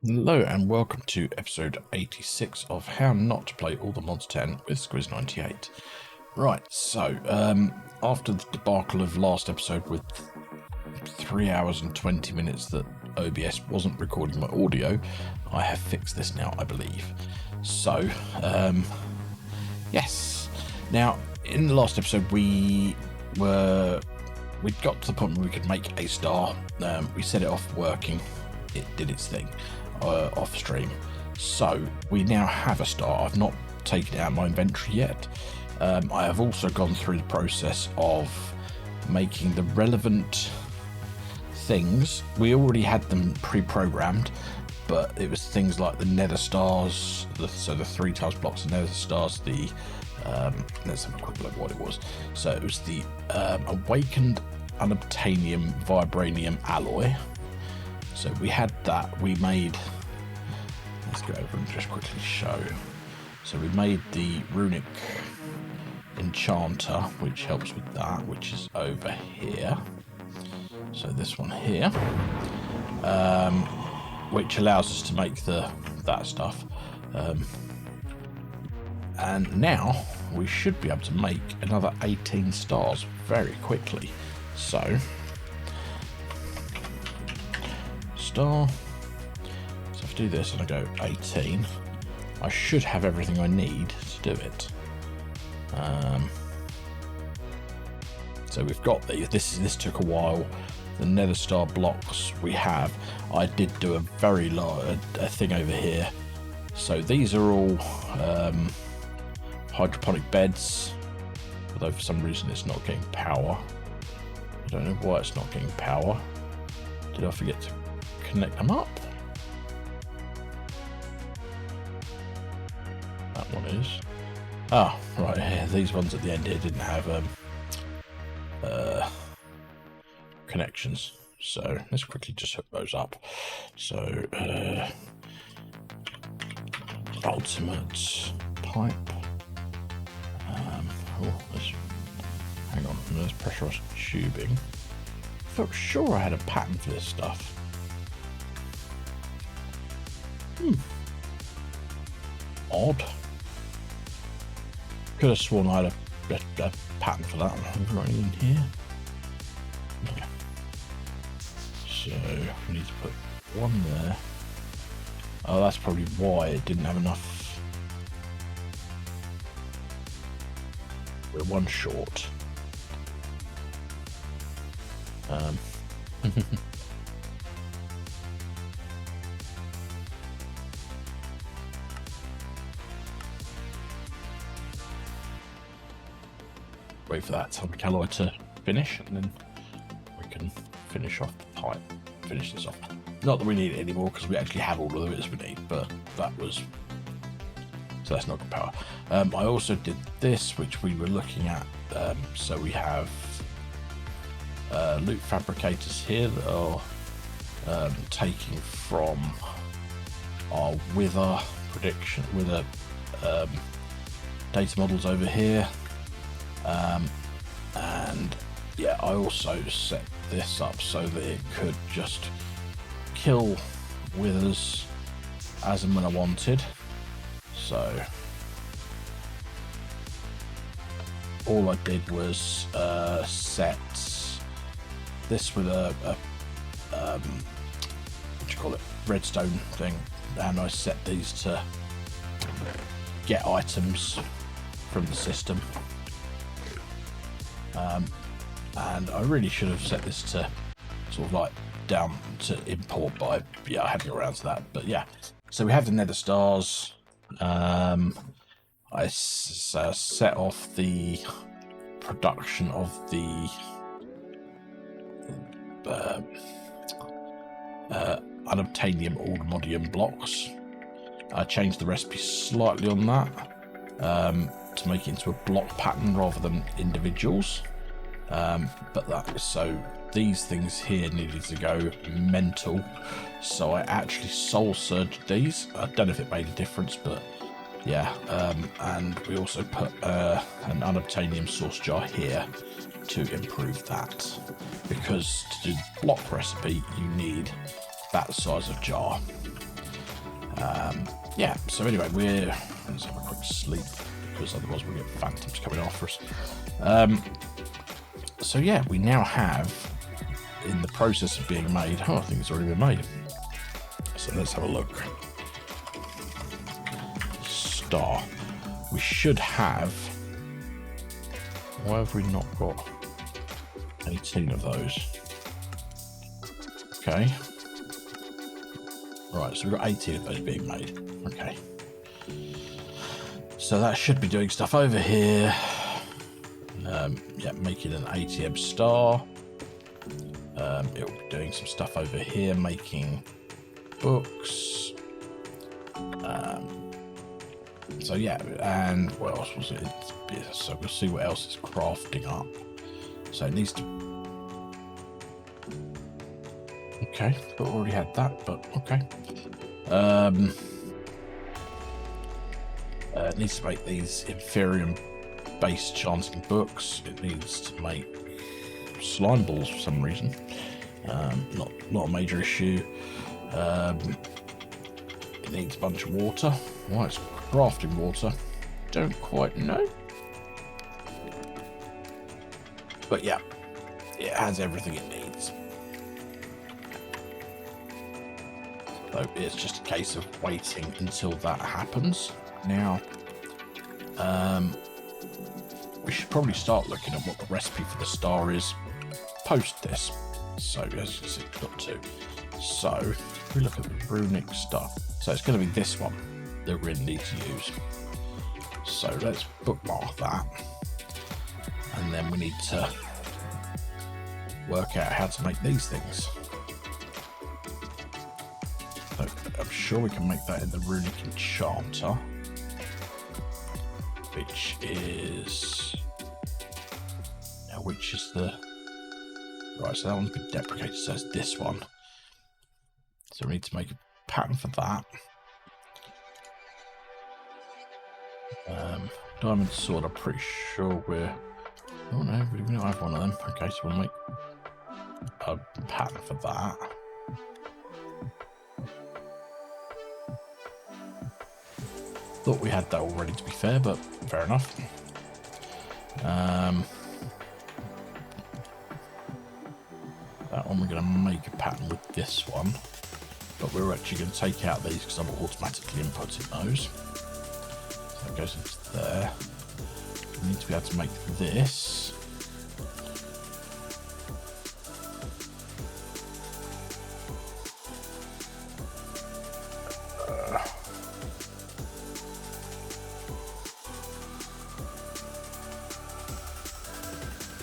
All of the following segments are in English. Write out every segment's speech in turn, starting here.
Hello and welcome to episode 86 of How Not to Play All the Mods 10 with Squiz98. Right, so after the debacle of last episode with 3 hours and 20 minutes that OBS wasn't recording my audio, I have fixed this now, I believe. So, yes. Now, in the last episode we'd got to the point where we could make a star. We set it off working. It did its thing off stream. So we now have a star. I've not taken it out of my inventory yet. I have also gone through the process of making the relevant things. We already had them pre-programmed, but it was things like the nether stars, so the 3 tiles blocks of nether stars, let's have a quick look at what it was. So it was the awakened unobtainium vibranium alloy. So we had that. We made, let's go over and just quickly show. So we made the runic enchanter, which helps with that, which is over here. So this one here, which allows us to make that stuff. And now we should be able to make another 18 stars very quickly. So star. So if I do this and I go 18, I should have everything I need to do it. So we've got this took a while. The nether star blocks we have. I did do a very large thing over here. So these are all hydroponic beds, although for some reason it's not getting power. I don't know why it's not getting power. Did I forget to connect them up? That one is. Ah, right here. These ones at the end here didn't have connections. So let's quickly just hook those up. So ultimate pipe. Hang on, there's pressurized tubing. I felt sure I had a pattern for this stuff. Odd. Could have sworn I had a pattern for that one right in here. Yeah. So we need to put one there. Oh, that's probably why it didn't have enough. We're one short. Wait for that atomic alloy to finish, and then we can finish off the pipe. Finish this off. Not that we need it anymore because we actually have all of the bits we need, but that was. So that's not good power. I also did this, which we were looking at. So we have loot fabricators here that are taking from our wither prediction, wither data models over here. And yeah, I also set this up so that it could just kill withers as and when I wanted. So all I did was set this with a what do you call it, redstone thing, and I set these to get items from the system. And I really should have set this to sort of like down to import, but I hadn't got around to that. But yeah, so we have the nether stars. I set off the production of the unobtainium allmodium blocks. I changed the recipe slightly on that to make it into a block pattern rather than individuals. But that, so these things here needed to go mental, so I actually soul surged these. I don't know if it made a difference, but yeah. And we also put an unobtainium source jar here to improve that, because to do the block recipe you need that size of jar. Yeah, so anyway, let's have a quick sleep, because otherwise we'll get phantoms coming after us. So yeah, we now have, in the process of being made, I think it's already been made. So let's have a look. Star. We should have, why have we not got 18 of those? Okay. Right, so we've got 18 of those being made. Okay. So that should be doing stuff over here. Yeah, making an ATM star. It'll be doing some stuff over here, making books. So yeah, and what else was it? So we'll see what else is crafting up. So it needs to... Okay, thought we already had that, but okay. It needs to make these Inferium-based chanting books. It needs to make slime balls for some reason. Not a major issue. It needs a bunch of water. Why it's crafting water, don't quite know. But yeah, it has everything it needs. So it's just a case of waiting until that happens. Now, we should probably start looking at what the recipe for the star is post this. So as you can see, we've got two. So if we look at the runic stuff, so it's going to be this one that we really need to use. So let's bookmark that, and then we need to work out how to make these things. So I'm sure we can make that in the runic enchanter, which is the right. So that one's been deprecated. So it's this one. So we need to make a pattern for that. Diamond sword, I'm pretty sure we're... Oh no, we don't have one of them. Okay, so we'll make a pattern for that. Thought we had that already, to be fair, but fair enough. That one we're going to make a pattern with this one, but we're actually going to take out these because I'm automatically inputting those. So it goes into there. We need to be able to make this.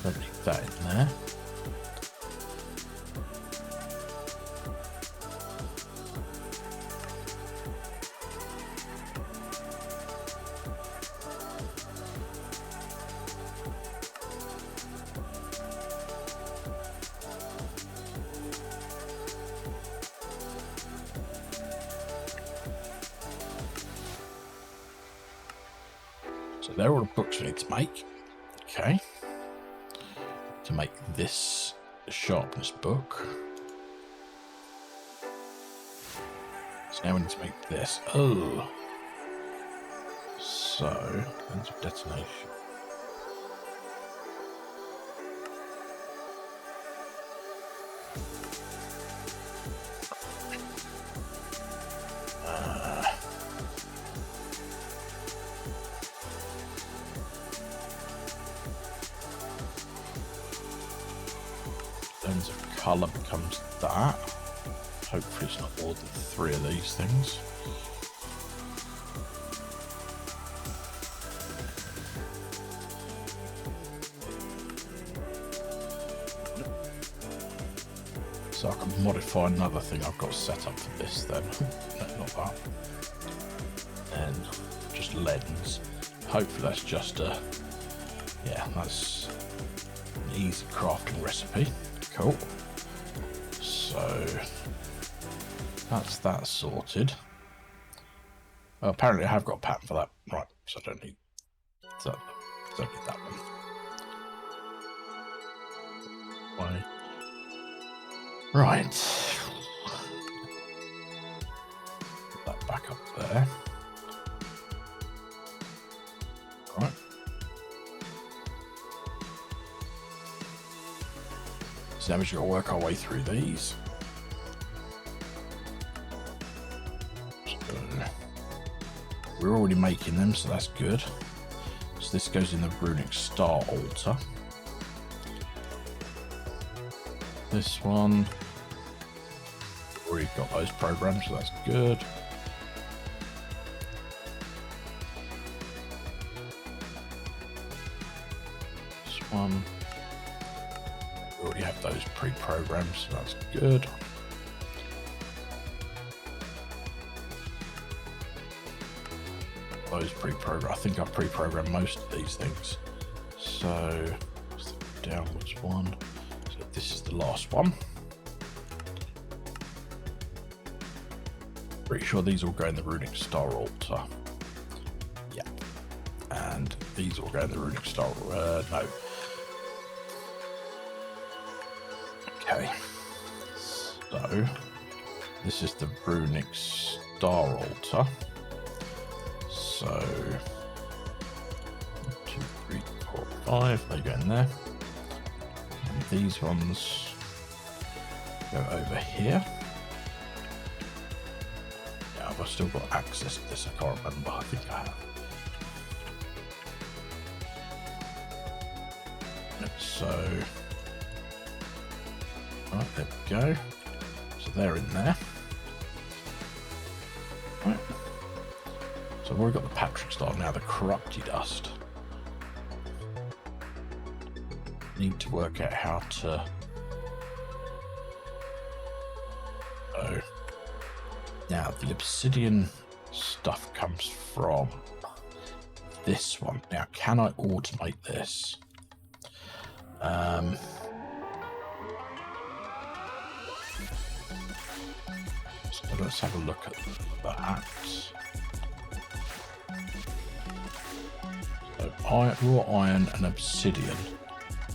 Don't need that in there. So they're all the books we need to make. Okay. To make this sharpness book. So now we need to make this. Oh. So, ends of detonation. Lens of colour becomes that. Hopefully it's not more than 3 of these things. So I can modify another thing I've got set up for this then. No, not that. And just lens. Hopefully that's just a... Yeah, that's an easy crafting recipe. Cool. So that's that sorted. Well, apparently I have got a pattern for that. Right, so I don't need that one. Why? Right. Put that back So now we've got to work our way through these. So we're already making them, so that's good. So this goes in the runic star altar. This one, already got those programs, so that's good. This one, we already have those pre-programmed, so that's good. Those pre-programmed, I think I've pre-programmed most of these things. So, what's the downwards one? So this is the last one. Pretty sure these all go in the runic star altar. Yeah. And these all go in the runic star, no. Okay. So, this is the runic star altar. So, 1, 2, 3, 4, 5, they go in there. And these ones go over here. Yeah, I've still got access to this, I can't remember, I think I have. So, right, there we go. So they're in there. Right. So we've got the Patrick Star, now the Corrupted Dust. Need to work out how to... Oh. Now the Obsidian stuff comes from this one. Now can I automate this? So let's have a look at that. So raw iron and obsidian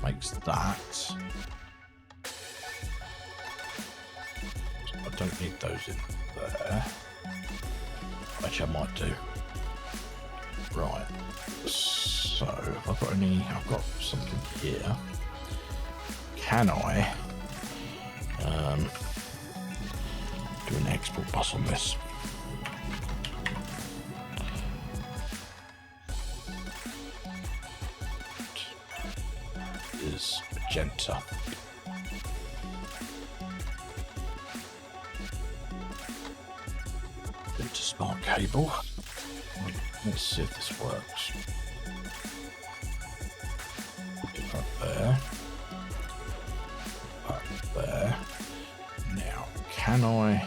makes that. So I don't need those in there. Actually, I might do. Right. So I've got I've got something here. Can I do an export bus on this? Is magenta. Into smart cable. Let's see if this works. Up there. Up there. Now, can I?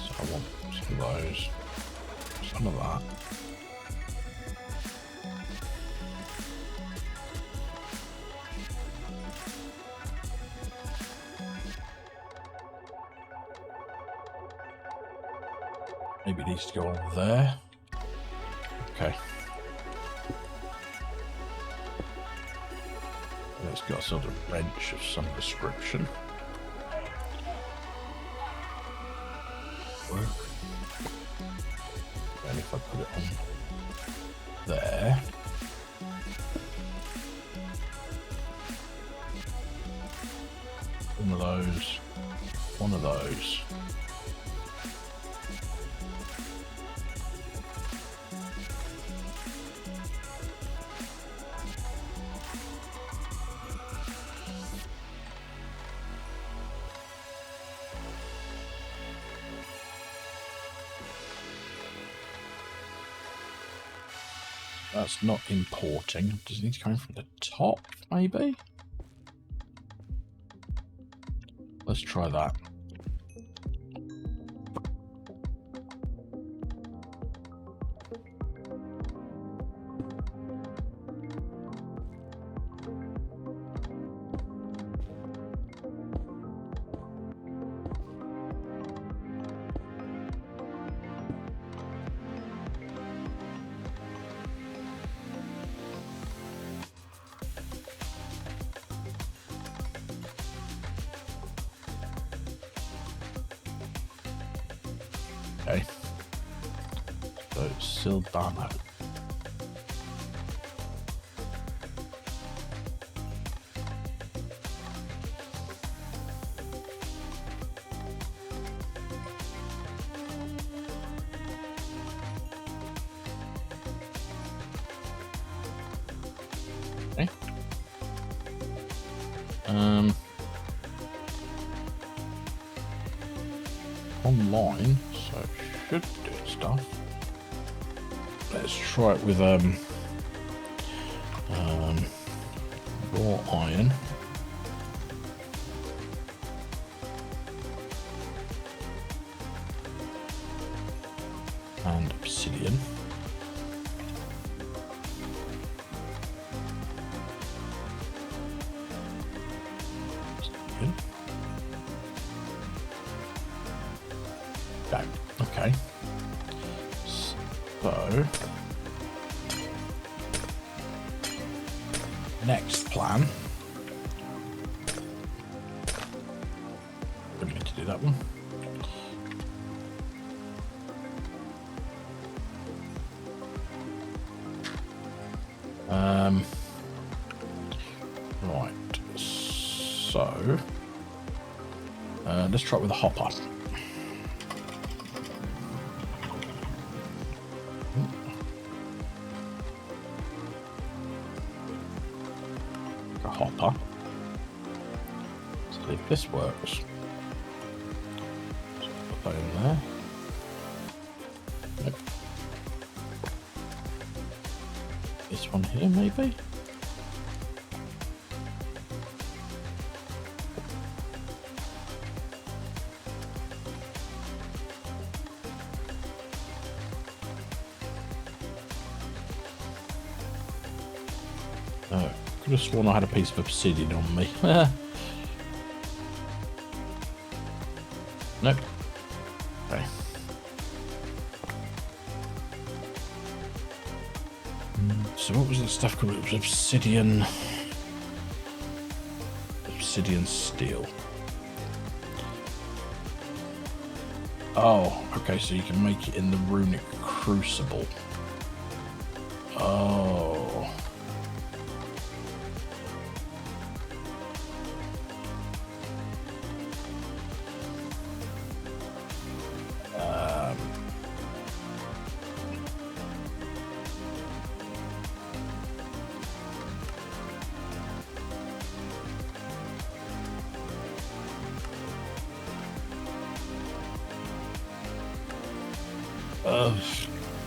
So I want some of those. Some of that. Maybe it needs to go on there. Okay. It's got a sort of wrench of some description. Work. And if I put it on there. One of those. One of those. That's not importing. Does it need to come in from the top, maybe? Let's try that. Okay. So Sildano. Online, so it should do stuff. Let's try it with raw iron. And obsidian. Okay. So next plan. Don't need to do that one. Right. So let's try it with a hopper. Hopper. So if this works, put that in there. Nope. This one here, maybe. Could have sworn I had a piece of obsidian on me. Nope. Okay. So what was that stuff called? It was obsidian. Obsidian steel. Oh, okay, so you can make it in the runic crucible. Oh.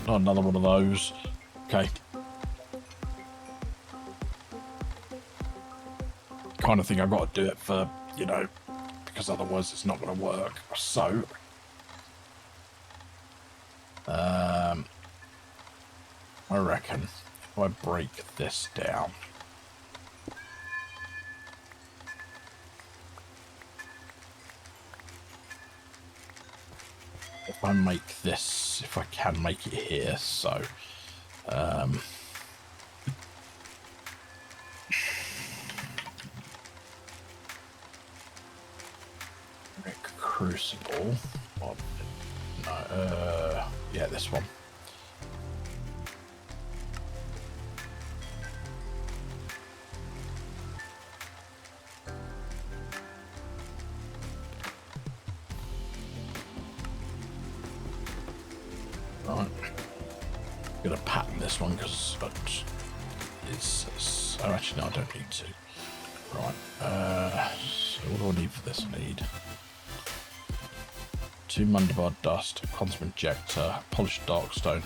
Not another one of those. Okay. Kind of think I've got to do it for, you know, because otherwise it's not going to work. So, I reckon if I break this down. If I make this, if I can make it here, so crucible. Oh, no, yeah, this one. Right, I'm gonna pattern this one because it's. Oh, actually, no, I don't need to. Right. So what do I need for this? I need 2 Mundabar dust, a quantum injector, polished darkstone,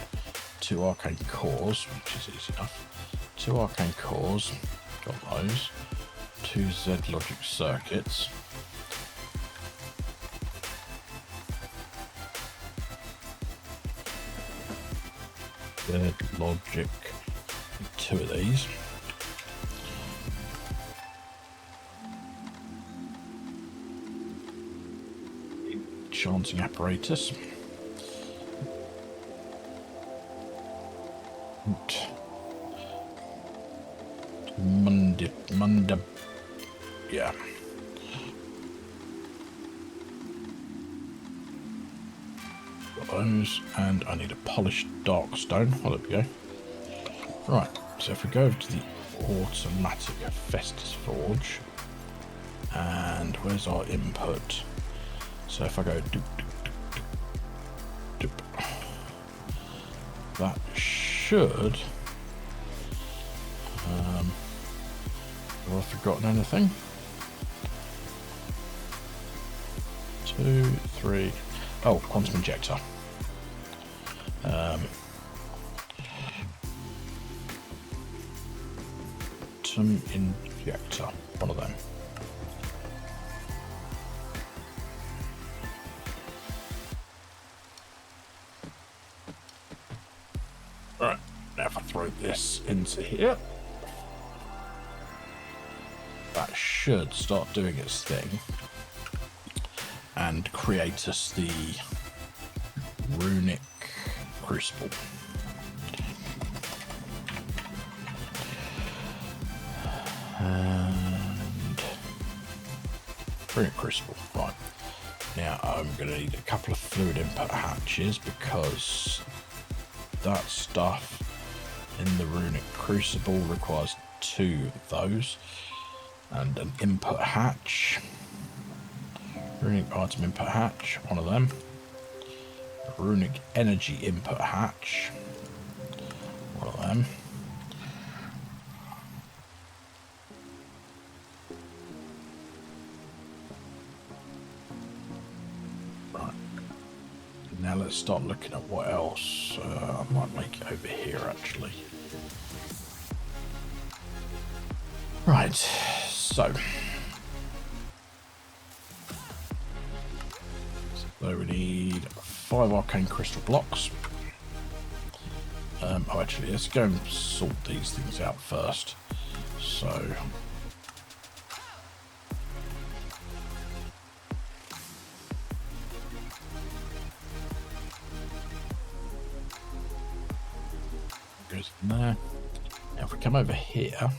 2 arcane cores, which is easy enough. 2 arcane cores, got those. 2 Z logic circuits. Z logic, 2 of these. Enchanting apparatus. Munda, yeah. Got those, and I need a polished darkstone. Oh, there we go. Right, so if we go over to the automatic Festus Forge, and where's our input? So if I go doop, doop, doop, doop, doop, that should. Have I forgotten anything? 2, 3. Oh, quantum injector. Quantum injector. One of them. Right, now if I throw this into here, that should start doing its thing and create us the runic crucible. And runic crucible, right. Now I'm going to need a couple of fluid input hatches because that stuff in the runic crucible requires 2 of those, and an input hatch, runic item input hatch, one of them, a runic energy input hatch, one of them, right. Now let's start looking at what else. I might make it over here actually. Right, so we need 5 arcane crystal blocks. Oh, actually, let's go and sort these things out first. So goes in there. Now, if we come over here,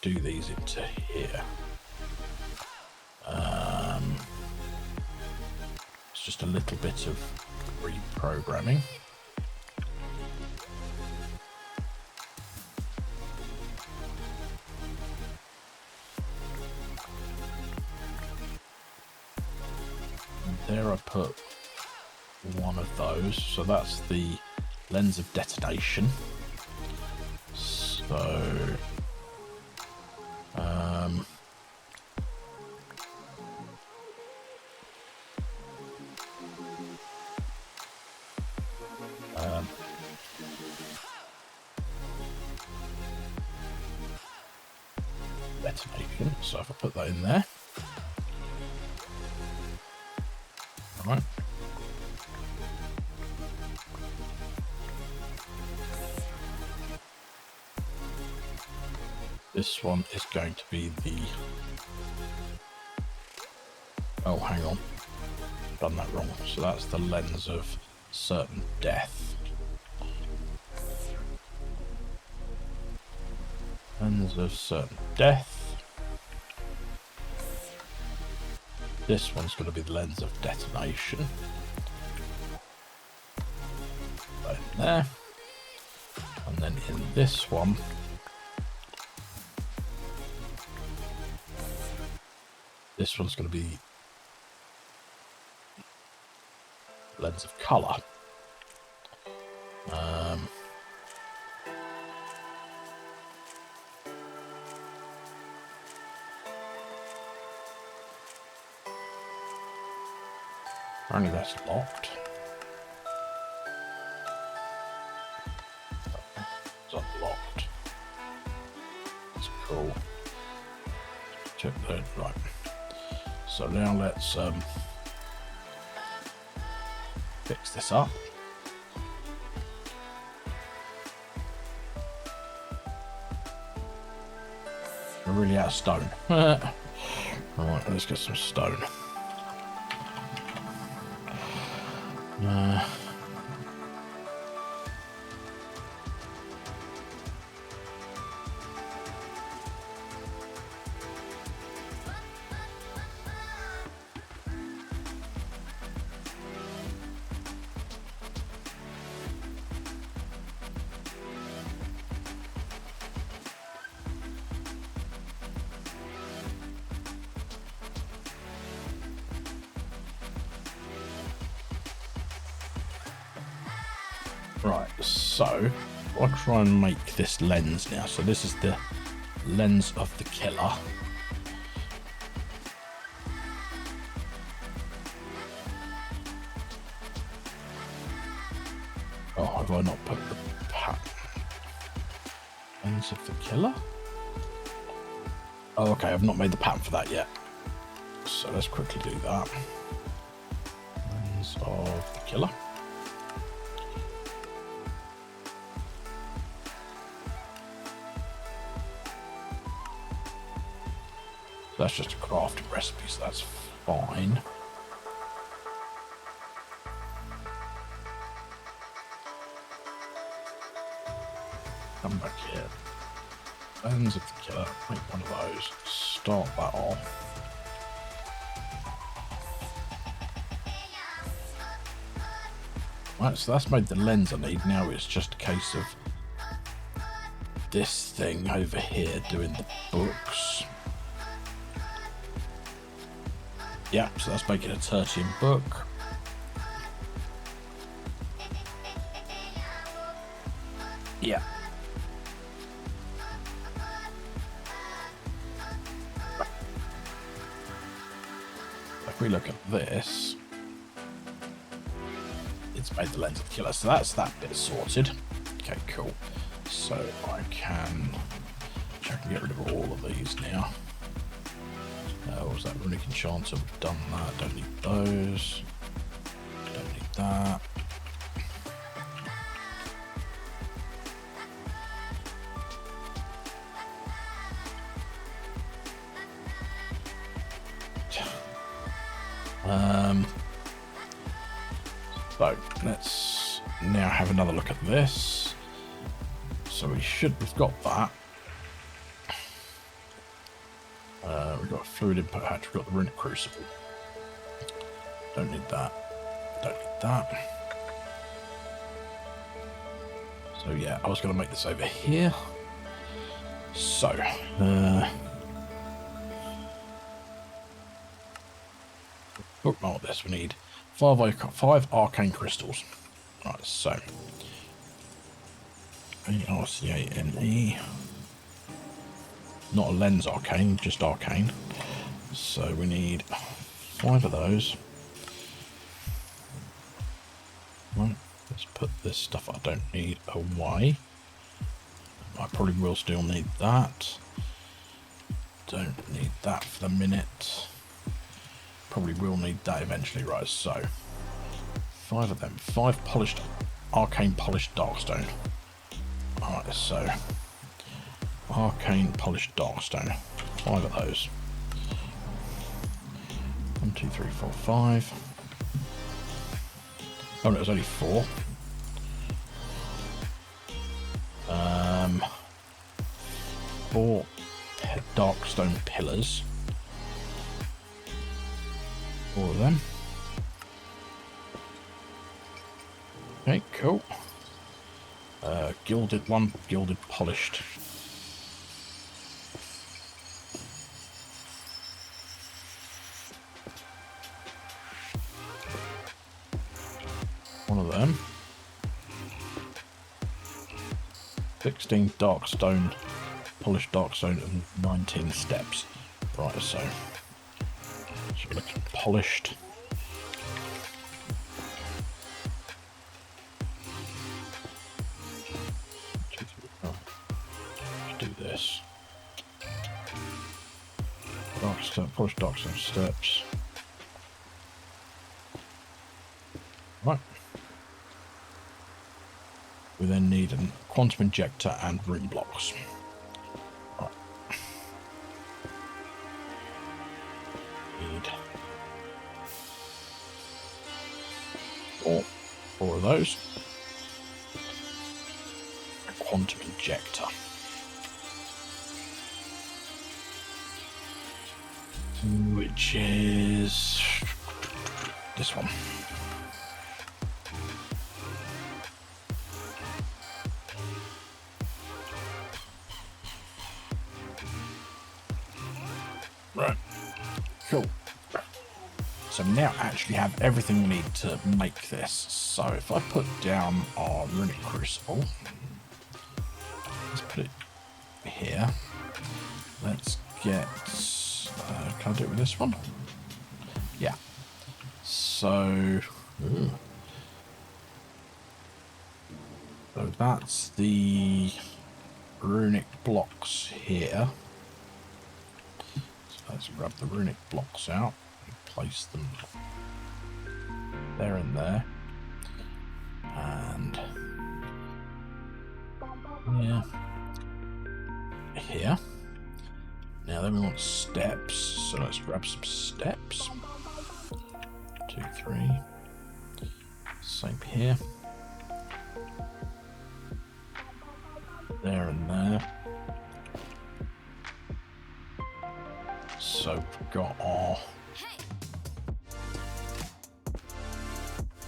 do these into here. It's just a little bit of reprogramming. And there I put one of those, so that's the lens of detonation. So detonation, so if I put that in there, right. This one is going to be the, oh hang on, done that wrong. So that's the lens of certain death. Lens of certain death. This one's going to be the lens of detonation. Put that in there. And then in this one, this one's going to be lens of colour. Apparently that's locked. It's unlocked. That's cool. Check that, right. So now let's fix this up. We're really out of stone. Right, let's get some stone. Right, so I'll try and make this lens now. So this is the lens of the killer. I not put the patterns of the killer? Oh, okay, I've not made the pattern for that yet. So let's quickly do that. Patterns of the killer. That's just a crafting recipe, so that's fine. Come back here. Hands of the killer. Make one of those. Start that off. Right, so that's made the lens I need. Now it's just a case of this thing over here doing the books. Yeah, so that's making a tertium book. Yeah. If we look at this, it's made the lens of the killer, so that's that bit sorted. Okay, cool. So I can get rid of all of these now. What was that runic enchanter? We've done that. Don't need those. Don't need that. So let's now have another look at this. So we've got that. We've got a fluid input hatch, we've got the runic crucible. Don't need that. Don't need that. So yeah, I was going to make this over here. So, bookmark this. We need five arcane crystals. Right, so ARCANE. Not a lens arcane, just arcane. So we need 5 of those. Right, let's put this stuff I don't need away. I probably will still need that. Don't need that for the minute. Probably will need that eventually, right? So 5 of them. 5 polished, arcane polished darkstone. Alright, so arcane polished darkstone. 5 of those. 1, 2, 3, 4, 5. Oh no, it was only 4. 4 darkstone pillars. 4 of them. Okay, cool. One gilded polished. One of them. 16 darkstone, polished darkstone, and 19 steps. Right, so looking polished. Let's do this. Darkstone, polished darkstone steps. Right. We then need a quantum injector and rune blocks. Right. Need 4 of those. A quantum injector. Which is this one. Right, cool. So we now actually have everything we need to make this. So if I put down our runic crucible, let's put it here. Let's get, can I do it with this one? Yeah. So, So that's the runic blocks here. So let's grab the runic blocks out and place them there and there. And yeah, here. Now then we want steps, so let's grab some steps. 2, 3. Same here. There and there. So we've got our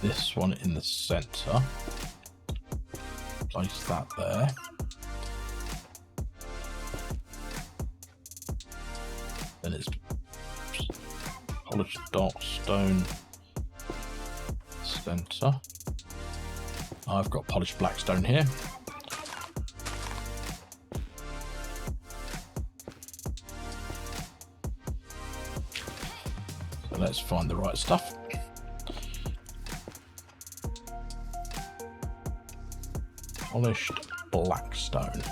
this one in the center. Place that there. Then it's polished dark stone center. I've got polished black stone here. So let's find the right stuff. Polished black stone.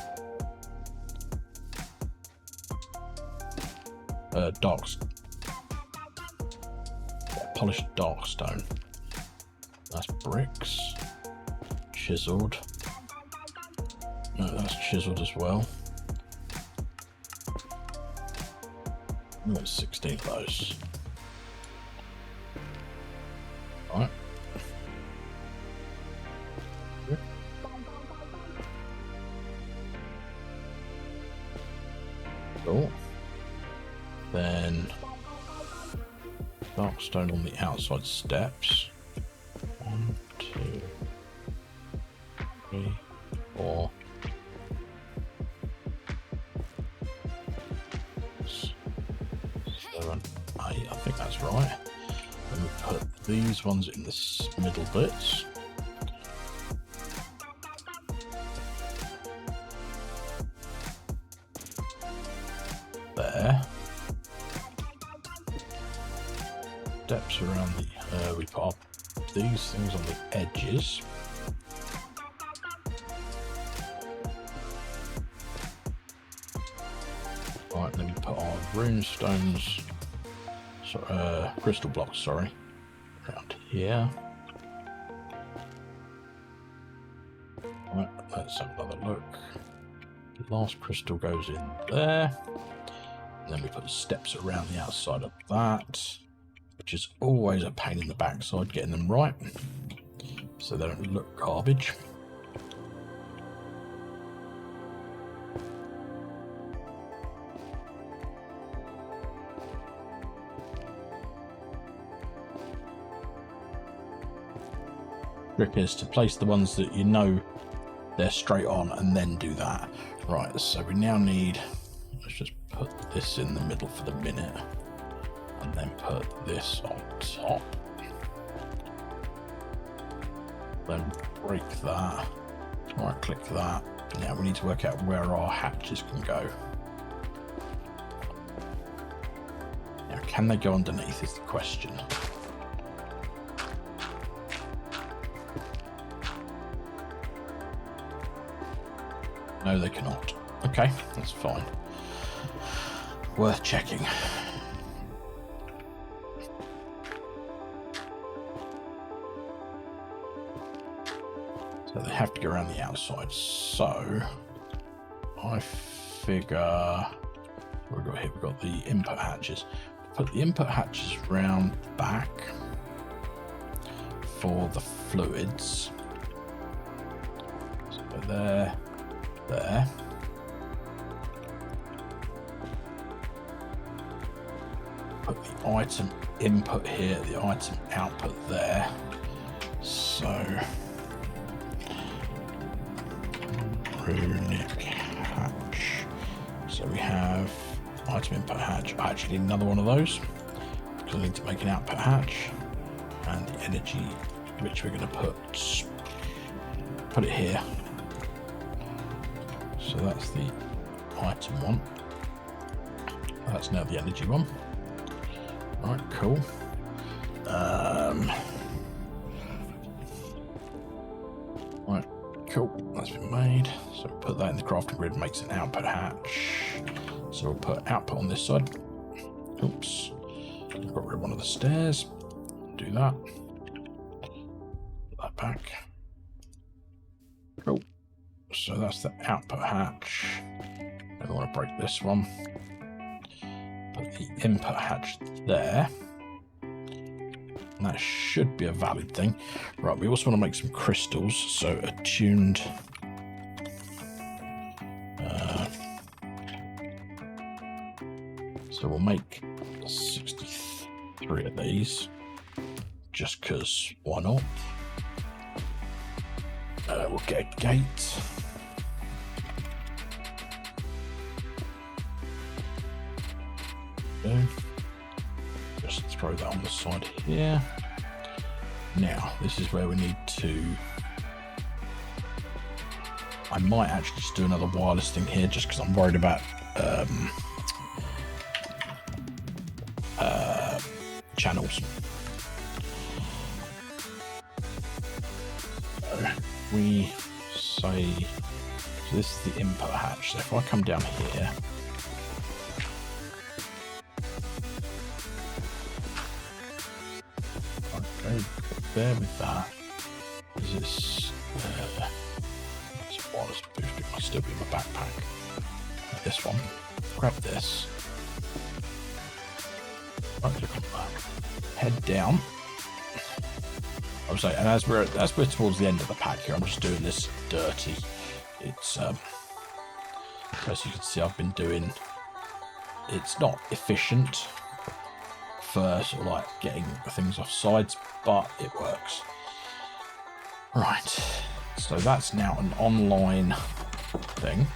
Polished dark stone. That's bricks. Chiseled. No, that's chiseled as well. There's 16 of those. Right. Cool. Then dark stone on the outside steps. 1, 2, 3, 4. 7, 8. I think that's right. Then we put these ones in the middle bits. There. Steps around the we put these things on the edges. Right, then we put our rune stones, crystal blocks, sorry, around here. Right, let's have another look. The last crystal goes in there. And then we put the steps around the outside of that, which is always a pain in the backside getting them right, so they don't look garbage. Trick is to place the ones that you know they're straight on and then do that. Right, so we now need, let's just put this in the middle for the minute and then put this on top. Then break that, right click that. Now we need to work out where our hatches can go. Now can they go underneath is the question. No, they cannot. Okay, that's fine. Worth checking. So they have to go around the outside. So I figure we've got here. We've got the input hatches. Put the input hatches round back for the fluids. So there. Put the item input here, the item output there. So runic hatch. So we have item input hatch. I actually need another one of those because I need to make an output hatch, and the energy which we're going to put it here. So that's the item one. That's now the energy one. Right, cool. Right, Cool, that's been made. So we'll put that in the crafting grid, makes an output hatch. So we'll put output on this side. Oops, I've got rid of one of the stairs. Do that. Put that back. Cool. So that's the output hatch. I don't want to break this one. Put the input hatch there. And that should be a valid thing. Right, we also want to make some crystals. So attuned. So we'll make 63 of these. Just because, why not? We'll get a gate. Okay. Just throw that on the side here. Now, this is where we need to... I might actually just do another wireless thing here, just because I'm worried about channels. We say, so this is the input hatch. So if I come down here, okay, bear with that. Is this wireless boost? It must still be in my backpack. This one. Grab this. Right click on that. Head down. I was saying, and as we're towards the end of the pack here, I'm just doing this dirty. It's as you can see, I've been doing. It's not efficient for sort of like getting things off sides, but it works. Right, so that's now an online thing.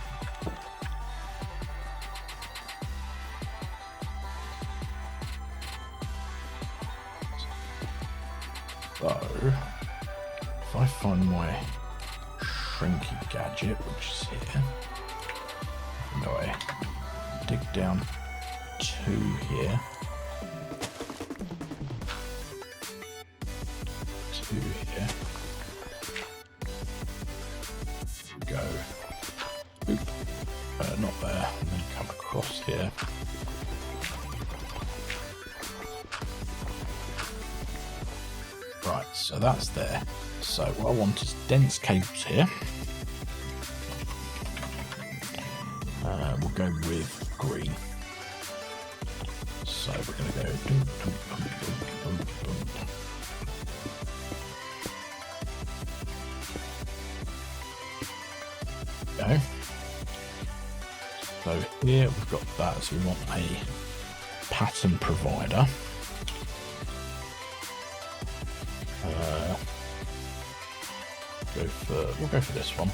So, if I find my shrinking gadget, which is here, no way, dig down to here, to here, go, oop, not there, and then come across here. Right, so that's there. So what I want is dense cables here. We'll go with green. So we're going to go. Go. So here we've got that. So we want a pattern provider. We'll go for this one.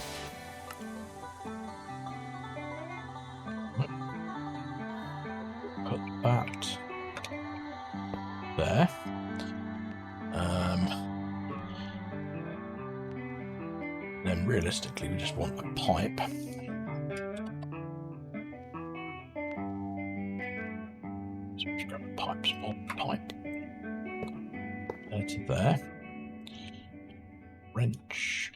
Put that there. Then realistically, we just want a pipe. So just grab a pipe, small pipe. There to there. Wrench.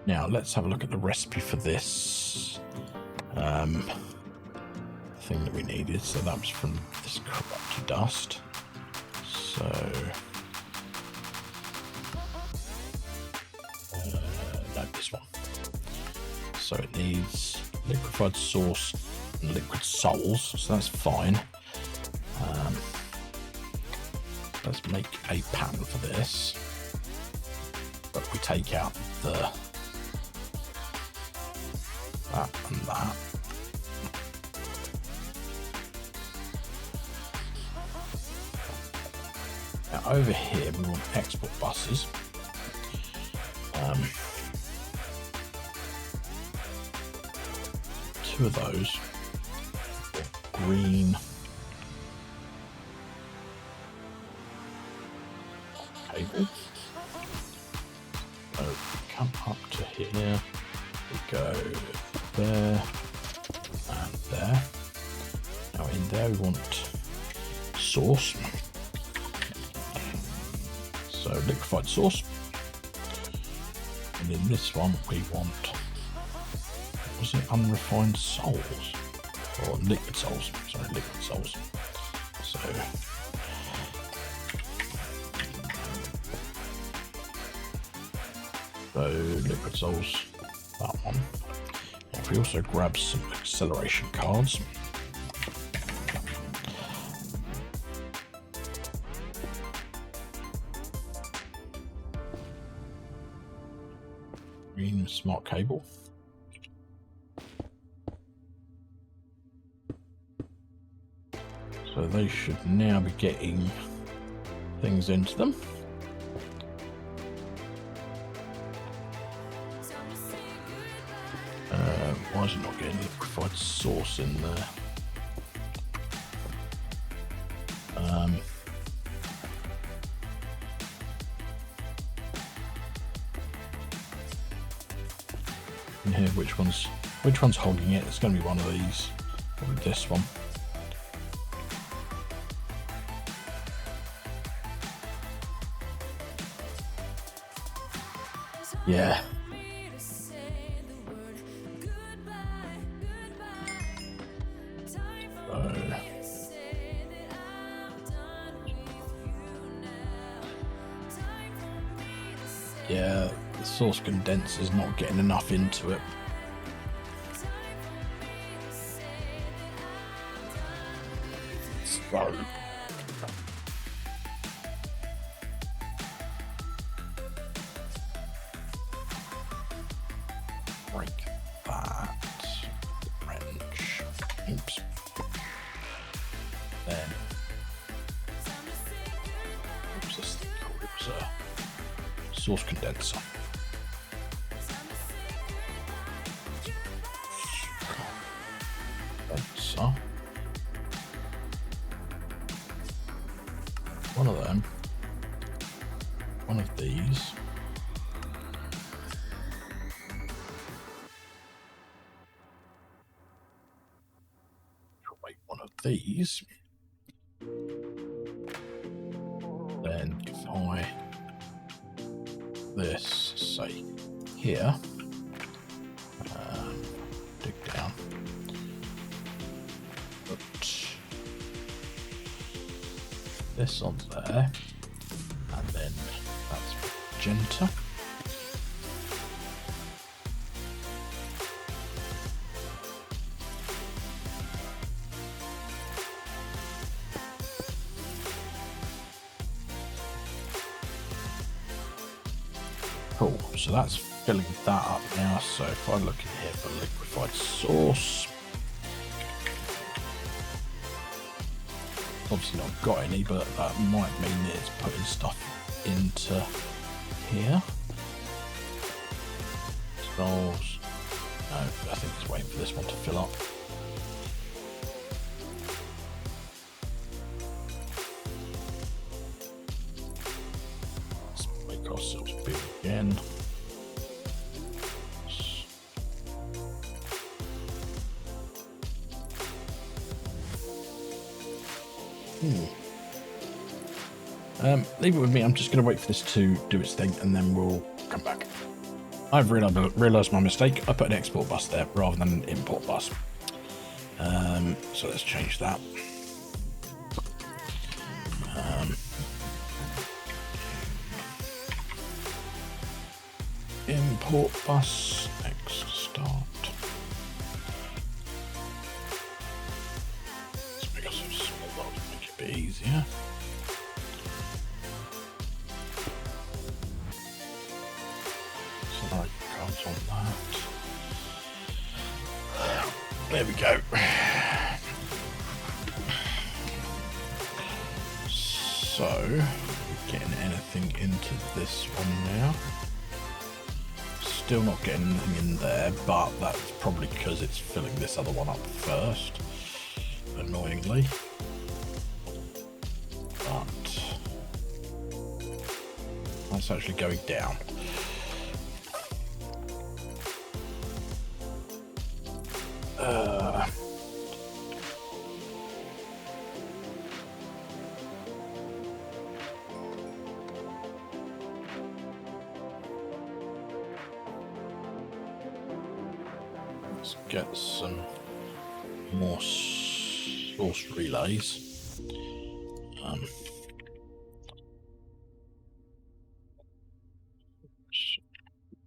Now let's have a look at the recipe for this thing that we needed. So that was from this corrupted dust. So no, this one. So it needs liquefied sauce and liquid souls. So that's fine. Let's make a pattern for this, but we take out that and that. Now over here we want export buses. Two of those. Green. Cable. So come up to here. We go there and there. Now in there we want sauce. So liquefied sauce. And in this one, we want, was it unrefined souls? Or liquid souls? Sorry, liquid souls. So, liquid souls, that one. And if we also grab some acceleration cards. Green smart cable. So they should now be getting things into them. Why is it not getting liquefied sauce in there? In here, which one's hogging it? It's going to be one of these, probably this one. Yeah. Yeah, the sauce condenser's not getting enough into it. So break that wrench. Oops. Then oops, this thing called it was a sauce condenser. So one of them, one of these. Make one of these. Then if I this say here, dig down, put this on there, and then that's magenta. Cool, so that's filling that up now. So if I look in here for liquefied sauce, obviously not got any, but that might mean that it's putting stuff into here. Skulls. No, I think it's waiting for this one to fill up. Let's make ourselves big again. Leave it with me. I'm just going to wait for this to do its thing, and then we'll come back. I've realised my mistake. I put an export bus there rather than an import bus. So let's change that. Import bus, next start. Let's make ourselves small, that'll make it a bit easier. So like cards on that. There we go. So, getting anything into this one now. Still not getting anything in there, but that's probably because it's filling this other one up first, annoyingly. But that's actually going down. Let's get some more source relays.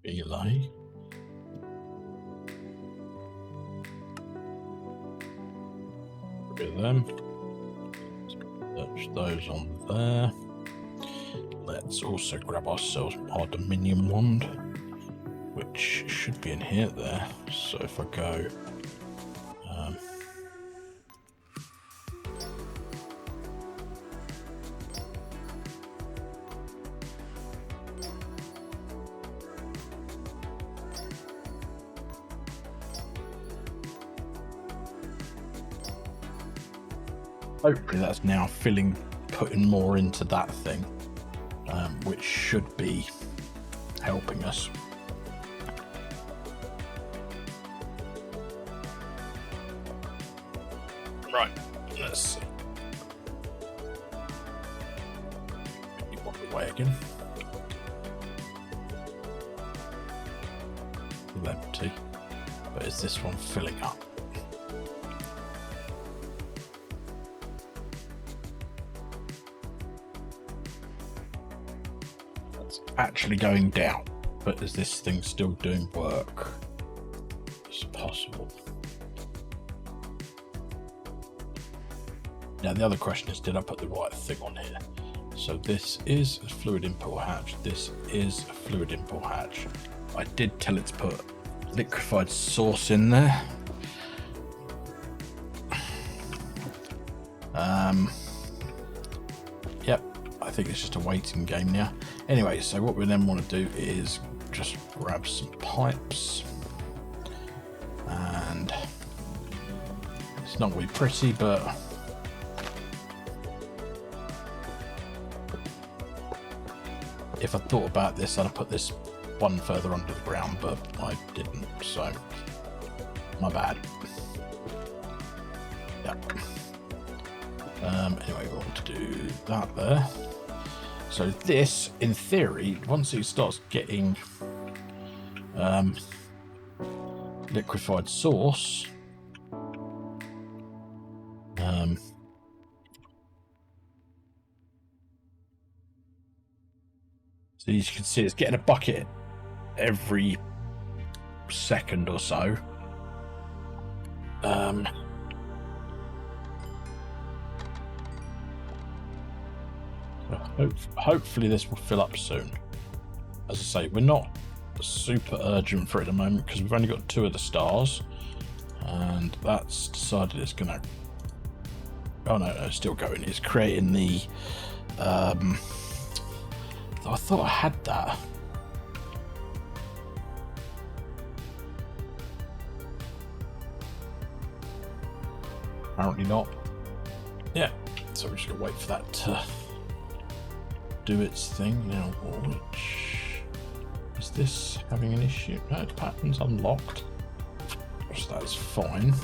Relay. Get them. Search those on there. Let's also grab ourselves our Dominion wand, which should be in here there. So if I go hopefully that's now putting more into that thing, which should be helping us. Right, let's see. Keep on the way again. Still empty, but is this one filling up? Actually going down, but is this thing still doing work? It's possible. Now the other question is, did I put the right thing on here? So this is a fluid import hatch, this is a fluid import hatch. I did tell it to put liquefied source in there. Yep, I think it's just a waiting game now. Anyway, so what we then want to do is just grab some pipes, and it's not really pretty, but if I thought about this, I'd have put this one further under the ground, but I didn't, so my bad. Yep. Anyway, we want to do that there. So this, in theory, once it starts getting liquefied source, so as you can see, it's getting a bucket every second or so. Hopefully this will fill up soon. As I say, we're not super urgent for it at the moment because we've only got 2 of the stars, and that's decided it's gonna, oh no, it's still going. It's creating the I thought I had that. Apparently not. Yeah, so we're just gonna wait for that to do its thing now. Which is this having an issue? No, the pattern's unlocked, so that's fine.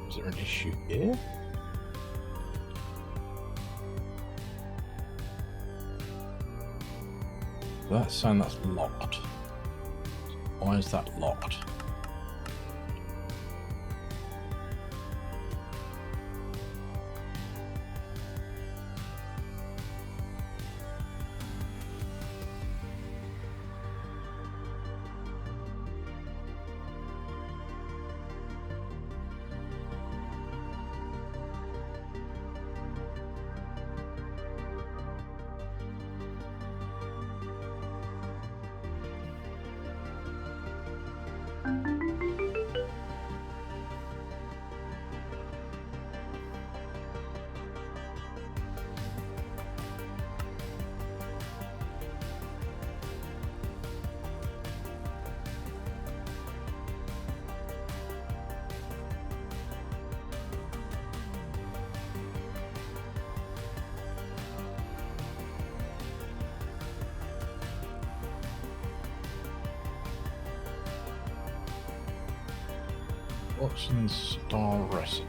Is there an issue here? That's saying that's locked. Why is that locked? What's in the star recipe?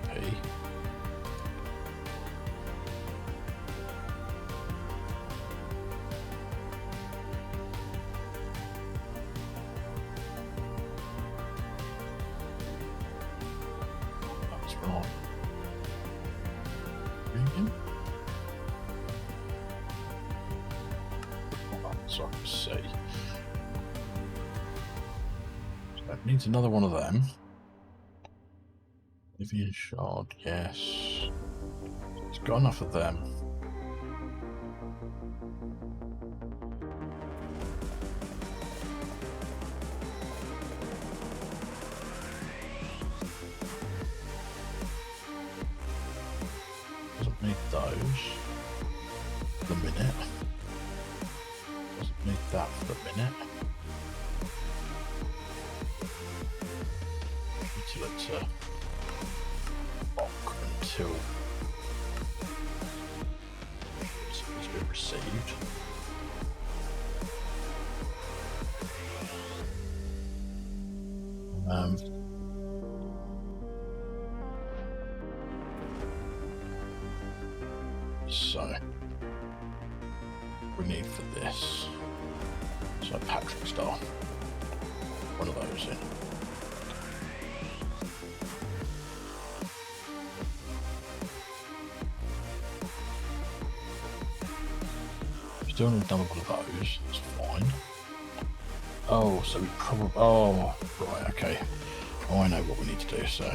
it needs another one of them. Living shard, yes. It's got enough of them. Doesn't need those for the minute. Doesn't need that for the minute. Utility lock until it's been received. So we need for this, so Patrick Star, one of those in. Still need another one of those, that's fine. Oh, so we probably, oh, right, okay. Oh, I know what we need to do, so.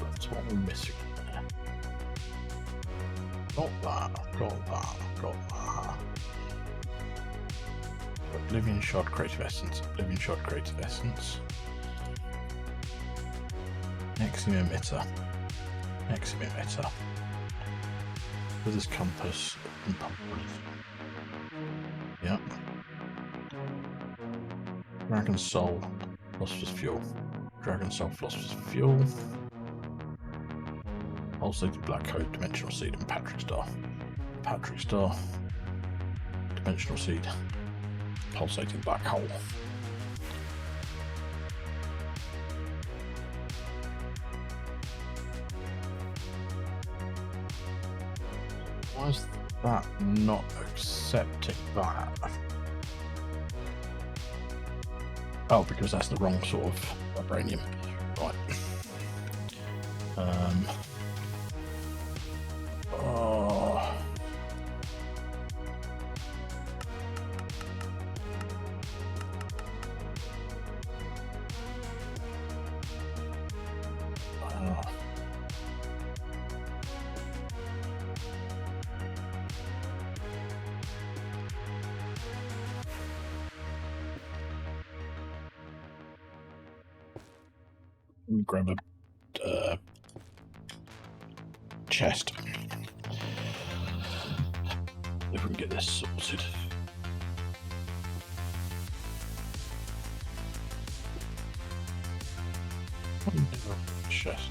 That's what we're missing there. Got that, got that, got that. Oblivion Shard Creative Essence, Oblivion Shard Creative Essence. Nexium Emitter. Nexium Emitter. With this compass and pumpers. Yep. Dragon Soul, Philosopher's Fuel. Dragon Soul, Philosopher's Fuel. Pulsating Black Code, Dimensional Seed, and Patrick Star. Patrick Star, Dimensional Seed, Pulsating Black Hole. Why is that not accepting that? Oh, because that's the wrong sort of vibranium. Right. Oh. Oh. Grab a chest. If we can get this sorted. Chest.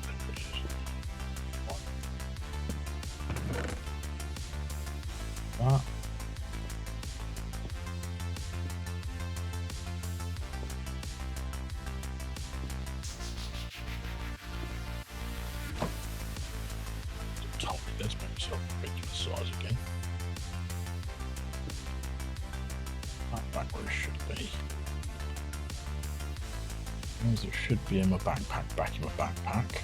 That. Let's make myself a regular size again. That back where it should be. Means it should be in my backpack, back in my backpack.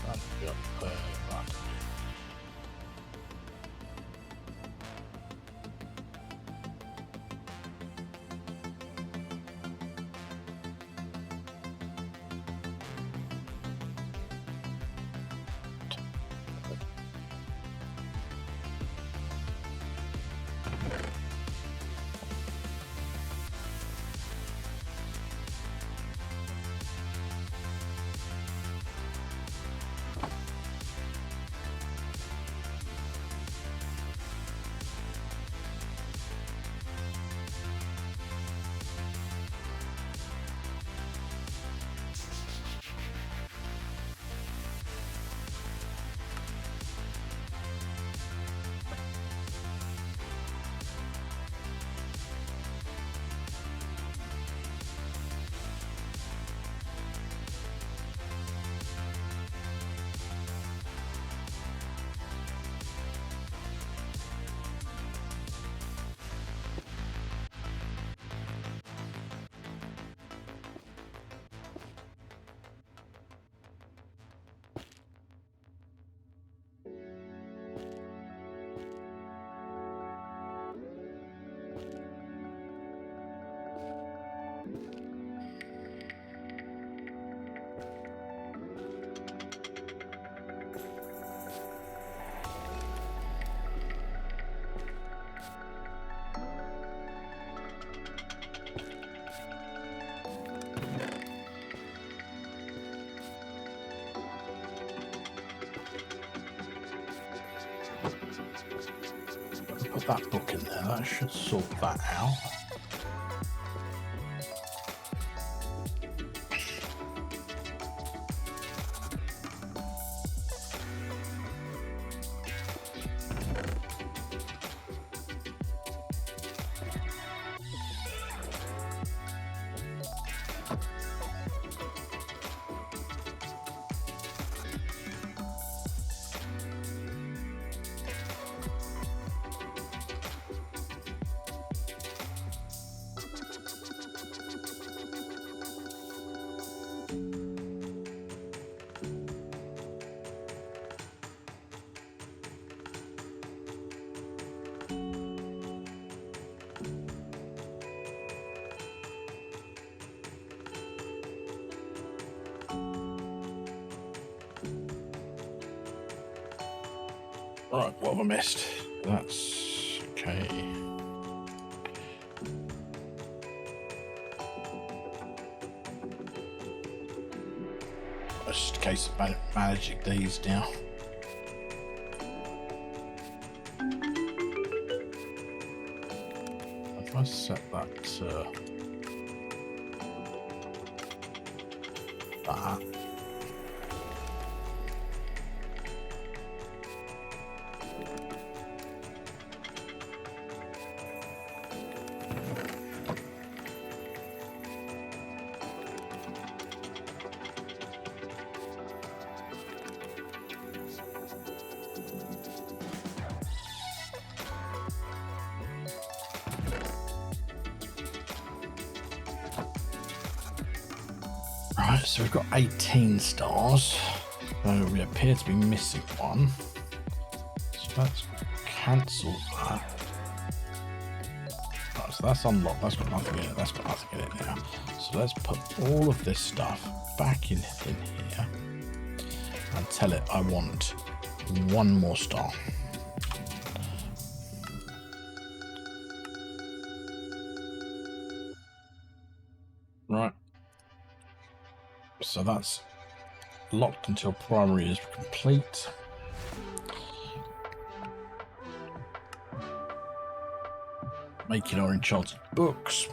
That'll be up there, that. put that book in there. That should sort that out. Right, what have I missed? That's okay. It's just a case of managing these now. If I set that to that. Right, so we've got 18 stars. So we appear to be missing one. So let's cancel that. Right, so that's unlocked. That's got nothing in it. That's got nothing in it now. So let's put all of this stuff back in here and tell it I want one more star. Right. So that's locked until primary is complete. Making our enchanted books.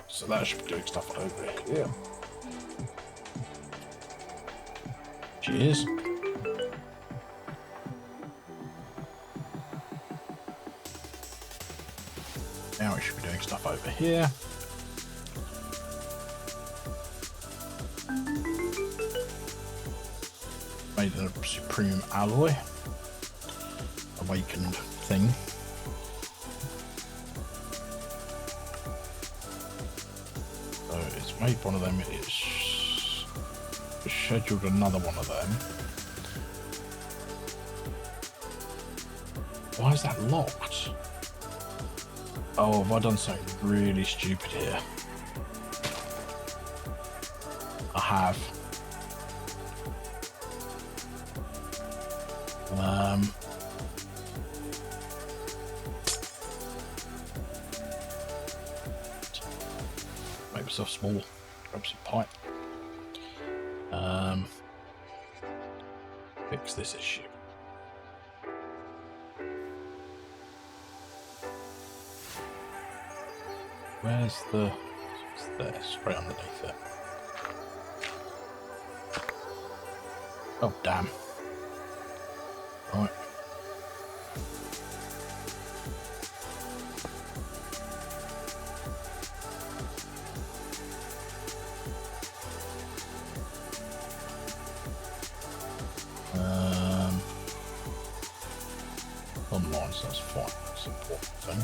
So that should be doing stuff over here. Cheers. Now we should be doing stuff over here. Made a supreme alloy. Awakened thing. So it's made one of them. It's scheduled another one of them. Why is that locked? Oh, have I done something really stupid here? I have. Make myself small. Grab some pipe. Fix this issue. Where's the... It's there, straight underneath it. Oh, damn. Right. Online, so that's fine. That's an important thing.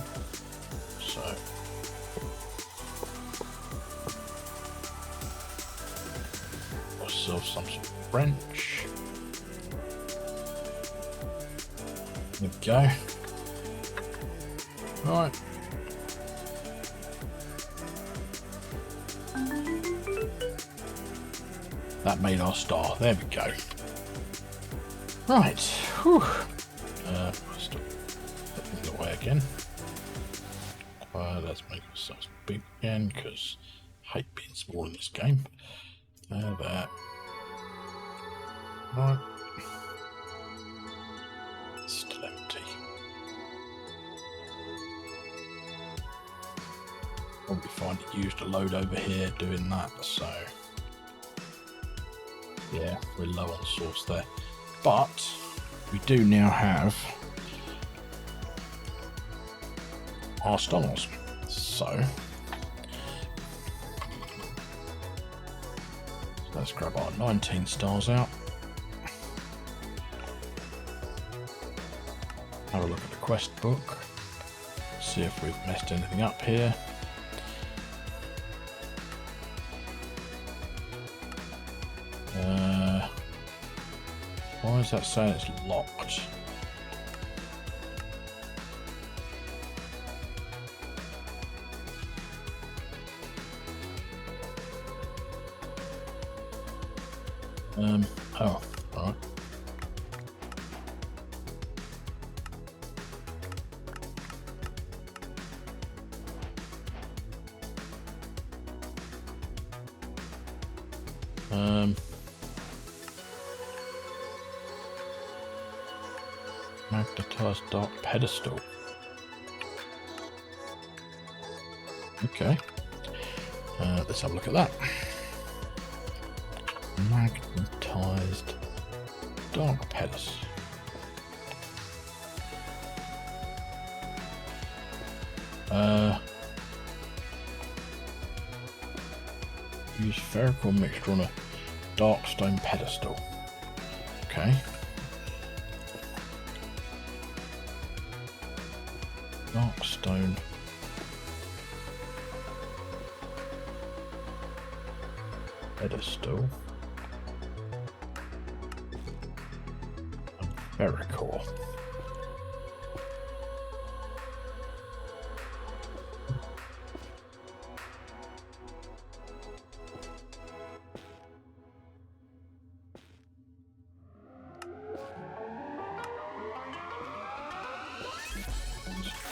So... some sort of wrench. There we go. Right. That made our star. There we go. Right. Whew. Stop putting it away again. Let's make ourselves big again because I hate being small in this game. There. Right. already used a load over here doing that, so yeah, we're low on sauce there. But we do now have our stars. So let's grab our 19 stars out. Have a look at the quest book. See if we've messed anything up here. Why is that saying it's locked? Oh, all right. Magnetized dark pedestal. Okay. Let's have a look at that. Magnetized dark pedestal. Use spherical mixture on a dark stone pedestal. Okay. Dark stone pedestal. Very cool.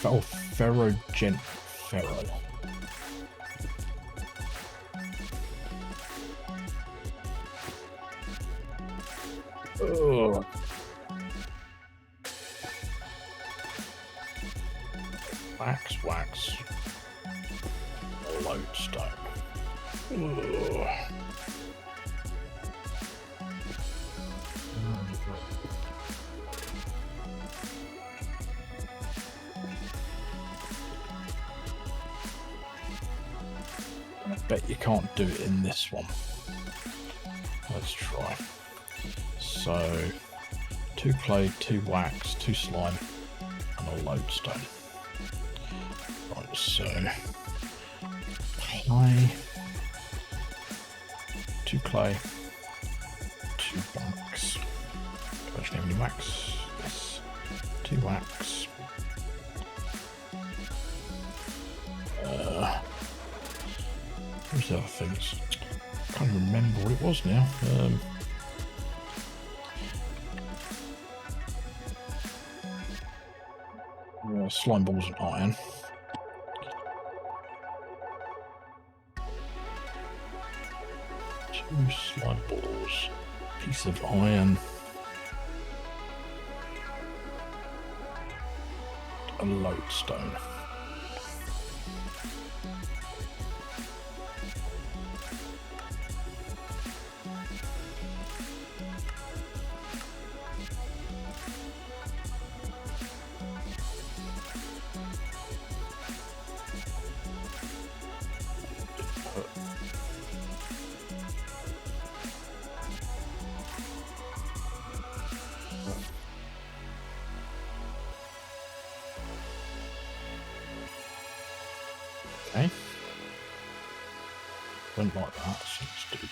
Oh, ferrogent ferro. Oh. Wax. Lodestone. Oh. I bet you can't do it in this one. Let's try. So, 2 clay, 2 wax, 2 slime, and a lodestone. Right, so clay, 2 clay, 2 wax. Do I actually have any wax? Yes. 2 wax. Where's the other things? Can't even remember what it was now. Slime balls and iron. Two slime balls, piece of iron, a lodestone. Okay. Don't like that, so let's do this.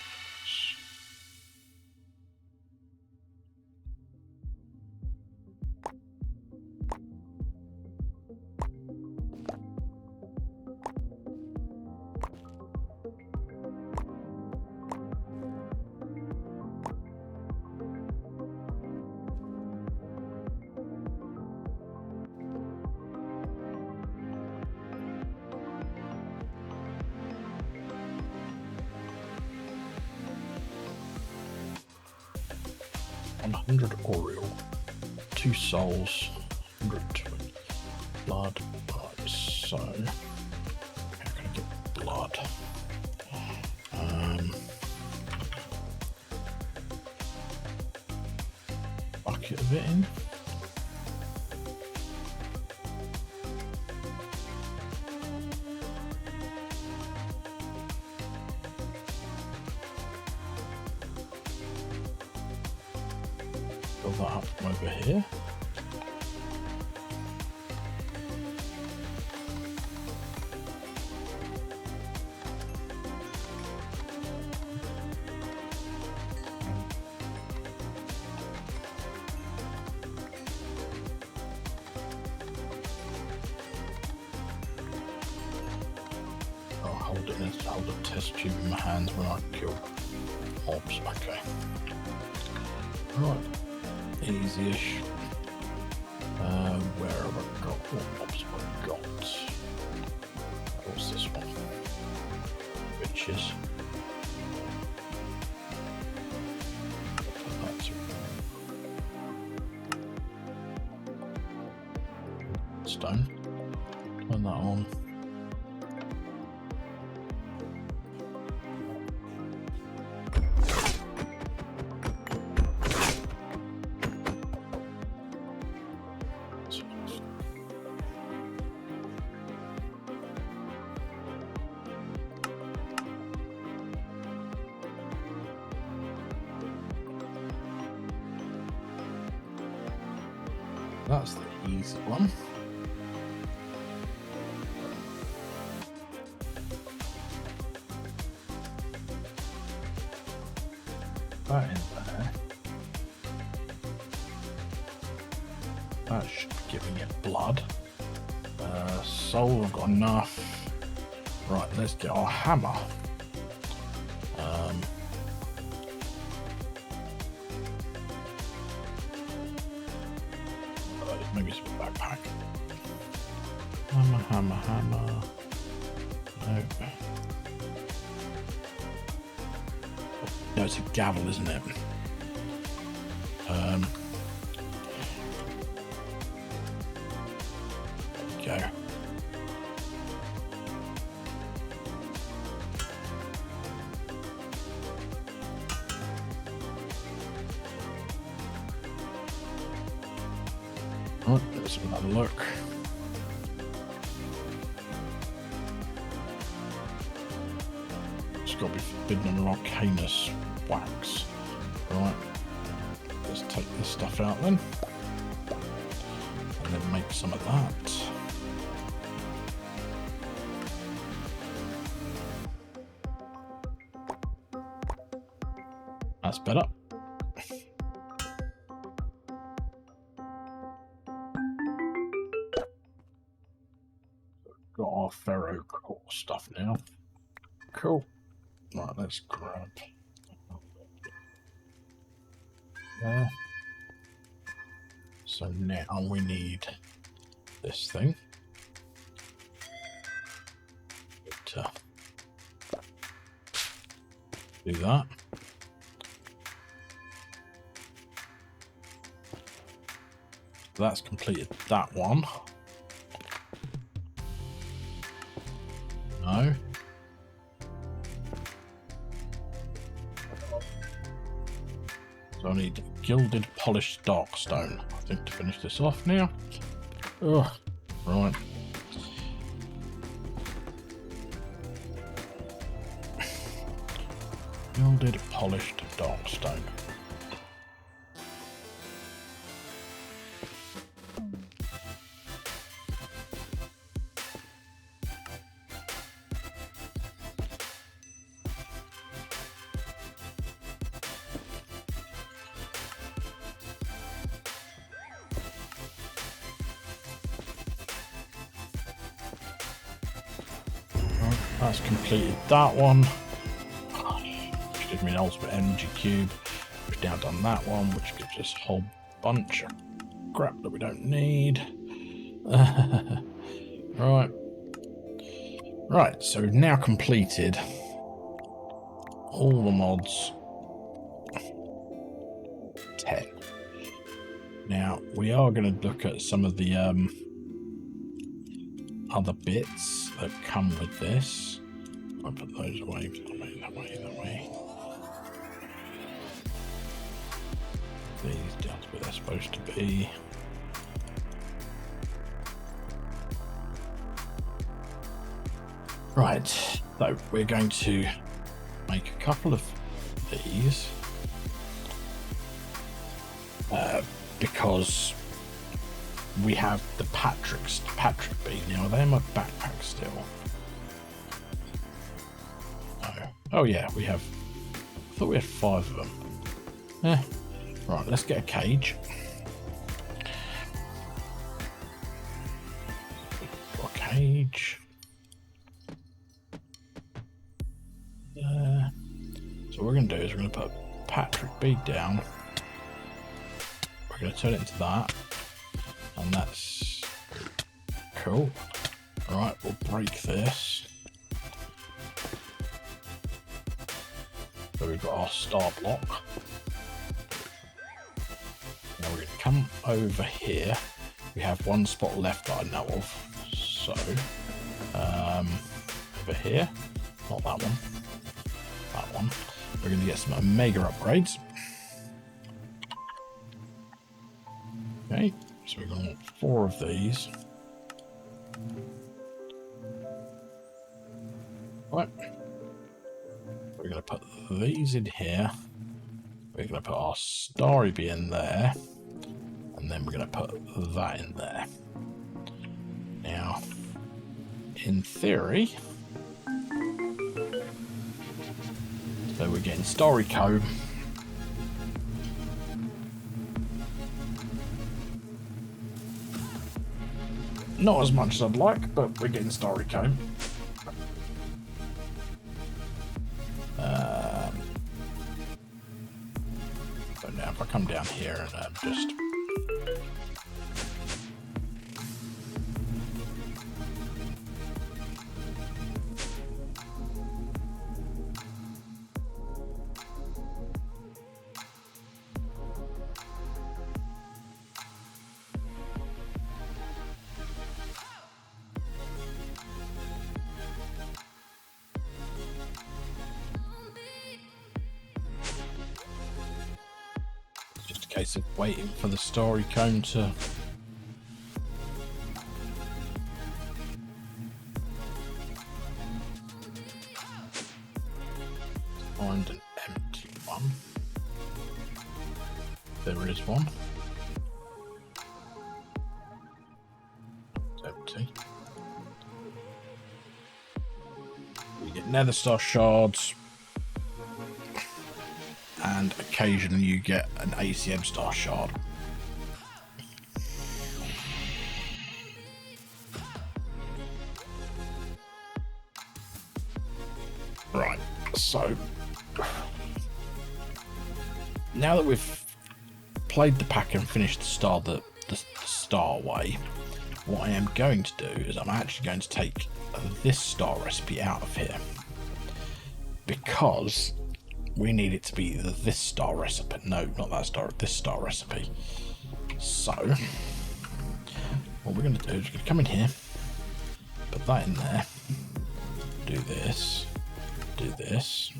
Oriole, 2 souls, 100 blood. Right, so how can I get blood? soak it a bit in. Fill that up from over here. Hold a test tube in my hands when I kill mobs. Okay. Right. Easy-ish. Where have I got? What mobs have I got? What's this one? Witches. That's stone. Turn that on. That's the easy one. That in there. That should be giving it blood. Soul, I've got enough. Right, let's get our hammer. Maybe it's a backpack. Hammer. Nope. No, it's a gavel, isn't it? There we go. Right, let's have another look. It's got to be forbidden and arcanus wax. Right, let's take this stuff out then. And then make some of that. That's better. Got our ferro core stuff now. Cool. Right, let's grab there. So now we need this thing to do that. That's completed that one. No. So I need gilded polished dark stone, I think, to finish this off now. Ugh. Right. Gilded polished dark stone. That's completed that one. Which gives me an ultimate energy cube. We've now done that one, which gives us a whole bunch of crap that we don't need. Right, so we've now completed all the mods 10. Now, we are going to look at some of the other bits that come with this. I'll put those away, that way. These down to where they're supposed to be. Right, so we're going to make a couple of these because we have the Patrick bean. Now, are they in my backpack still? No. Oh yeah, we have. I thought we had 5 of them. Right, let's get a cage. Got a cage. So what we're going to do is we're going to put Patrick bead down. We're going to turn it into that. And that's cool. Alright, we'll break this. So we've got our star block. Now we're going to come over here. We have 1 spot left that I know of. So, over here. Not that one. That one. We're going to get some Omega upgrades. Okay, so we're going to want 4 of these. Right. We're going to put these in here. We're going to put our Starry Bee in there. And then we're going to put that in there. Now, in theory, so we're getting Starry Comb. Not as much as I'd like, but we're getting Starry Comb. So now if I come down here and just... case of waiting for the Starry Cone to find an empty one. There is one. It's empty. You get Nether Star shards. And occasionally you get an ACM star shard. Right, so now that we've played the pack and finished the star way, what I am going to do is I'm actually going to take this star recipe out of here because we need it to be this star recipe. No, not that star, this star recipe. So, what we're going to do is we're going to come in here, put that in there, do this, do this.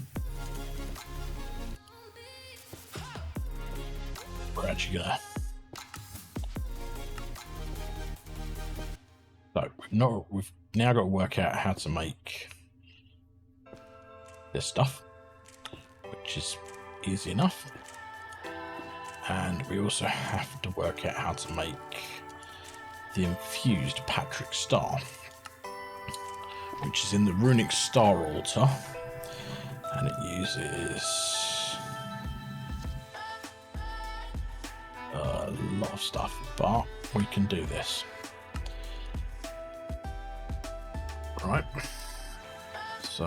We're actually going to... So, we've now got to work out how to make this stuff, which is easy enough. And we also have to work out how to make the infused Patrick Star, which is in the Runic Star Altar, and it uses a lot of stuff, but we can do this. Right, so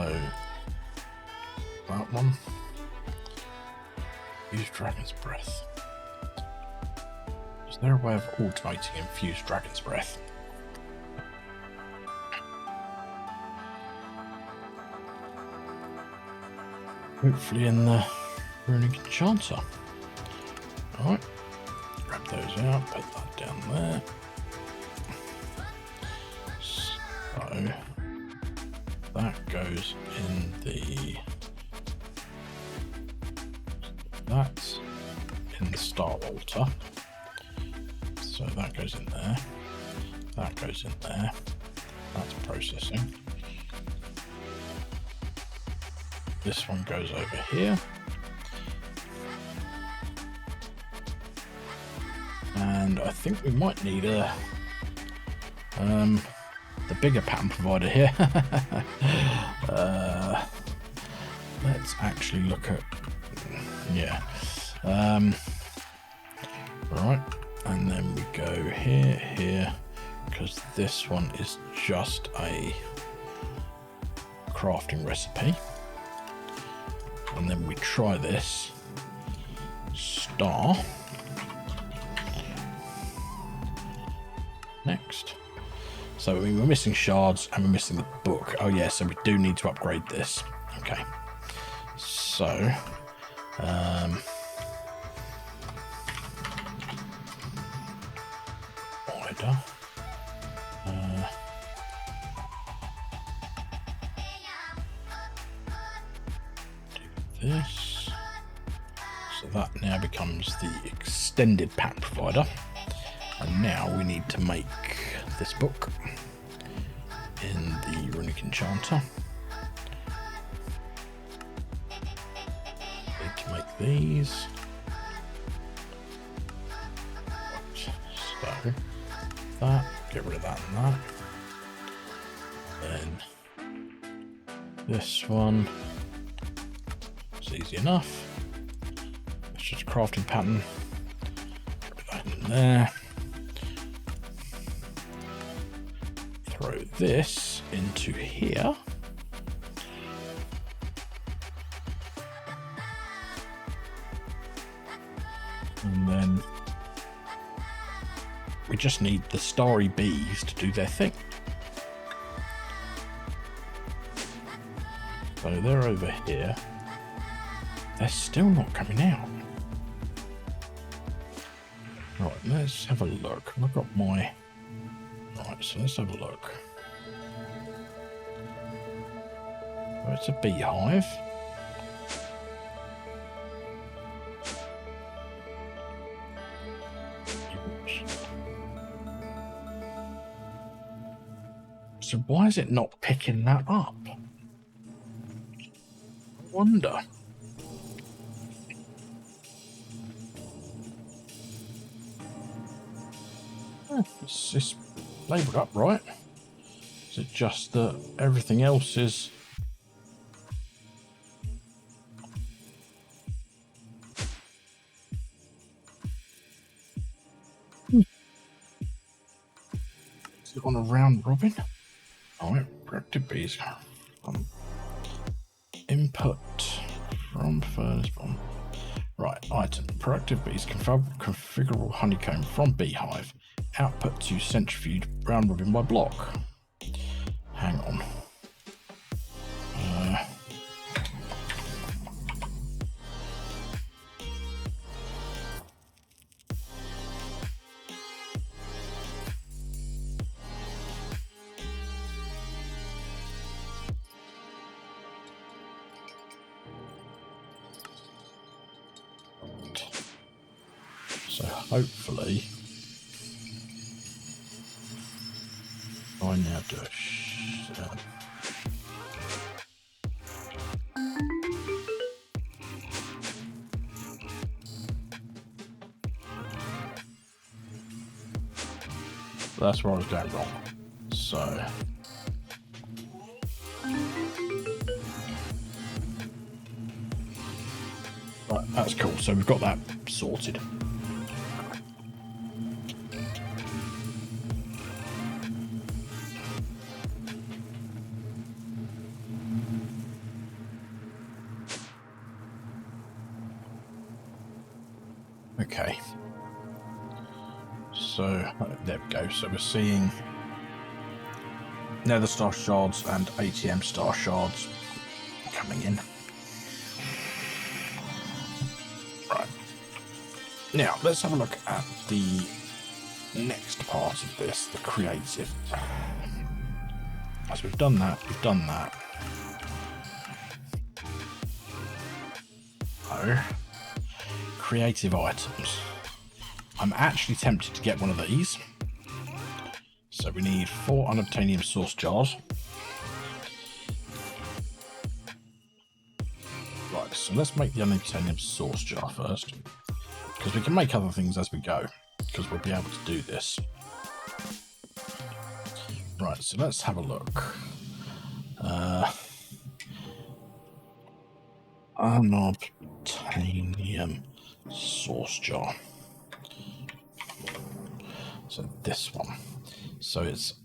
that one. Use Dragon's Breath. Is there a way of automating infused Dragon's Breath? Hopefully in the Runic Enchanter. Alright, grab those out, put that down there. So, that goes in the... That's in the Star Altar. So that goes in there. That goes in there. That's processing. This one goes over here. And I think we might need the bigger pattern provider here. Let's actually look at, yeah. Right, and then we go here, because this one is just a crafting recipe. And then we try this star. Next. So we're missing shards and we're missing the book. Oh yeah, so we do need to upgrade this. Okay. So, wider. Do this. So that now becomes the extended pattern provider. And now we need to make this book in the Runic Enchanter. Need to make these. So that, get rid of that and that. Then this one. It's easy enough. It's just a crafting pattern. Put that in there. Throw this into here. And then we just need the starry bees to do their thing. So they're over here. They're still not coming out. Right, let's have a look. I've got my... Right, so let's have a look. Oh, it's a beehive. So why is it not picking that up? I wonder. Oh, it's labelled up right. Is it just that everything else is... Is it on a round robin? Oh, reactive bees. Input from furnace bomb. Right, item. Proactive bees, configurable honeycomb from beehive. Output to centrifuge, round robin by block. Hang on. So hopefully I now do a that's where I was going wrong. So right, that's cool. So we've got that sorted. Okay, so there we go. So we're seeing nether star shards and ATM star shards coming in. Right, now let's have a look at the next part of this, the creative. As we've done that, Oh, creative items. I'm actually tempted to get one of these. So we need 4 unobtainium sauce jars. Right, so let's make the unobtainium sauce jar first, because we can make other things as we go, because we'll be able to do this. Right, so let's have a look. Unobtainium sauce jar. So this one. So it's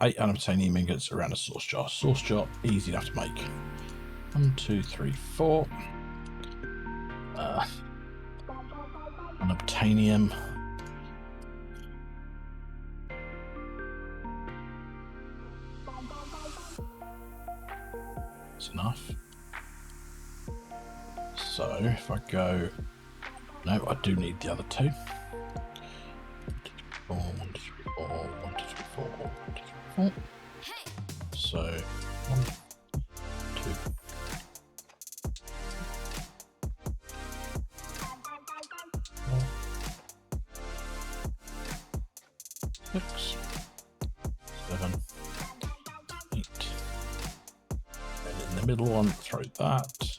8 unobtainium ingots around a sauce jar. Sauce jar, easy enough to make. 1, 2, 3, 4. Unobtainium. That's enough. So if I go, no, I do need the other 2. 1, 2, 3, 4, 1, 2, 3, 4, 1, 2, 3, 4. So 1, 2, 4, 6, 7, 8. And in the middle one, throw that.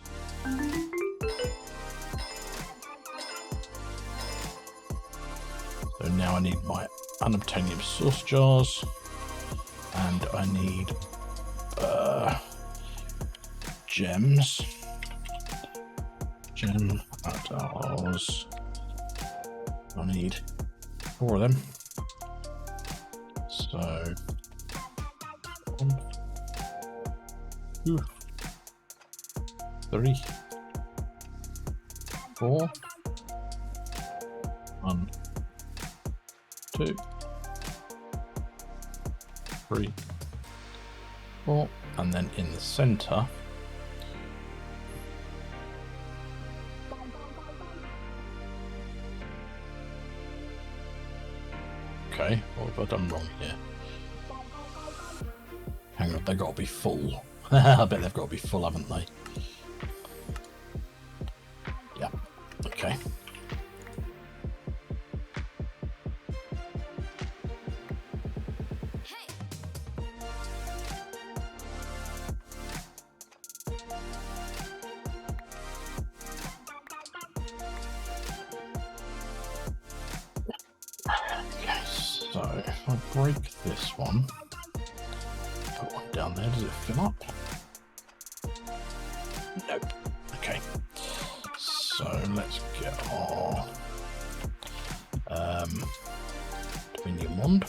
So now I need my unobtainium sauce jars, and I need gems. Gem jars. I need 4 of them. So 1, 2, 3, 4. 1, 2, 3, 4, and then in the center, okay, what have I done wrong here? Hang on, they've got to be full. I bet they've got to be full, haven't they? Yeah, okay. So if I break this one, put one down there, does it fill up? Nope. Okay. So let's get our Dominion wand.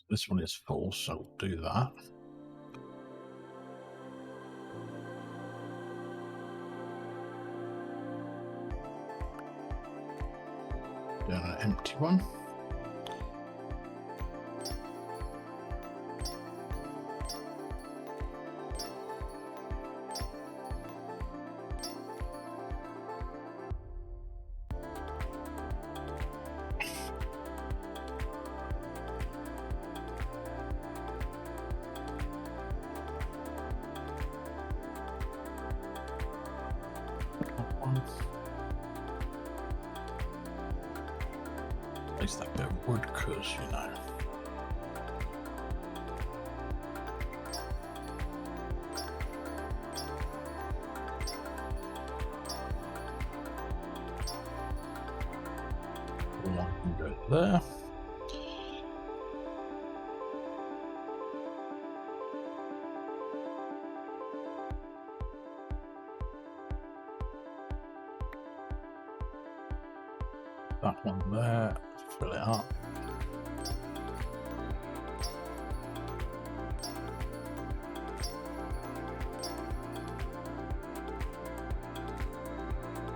This one is full, so we'll do that. Down an empty one. Place that bit of wood, because you know. One can go there. That one there, fill it up.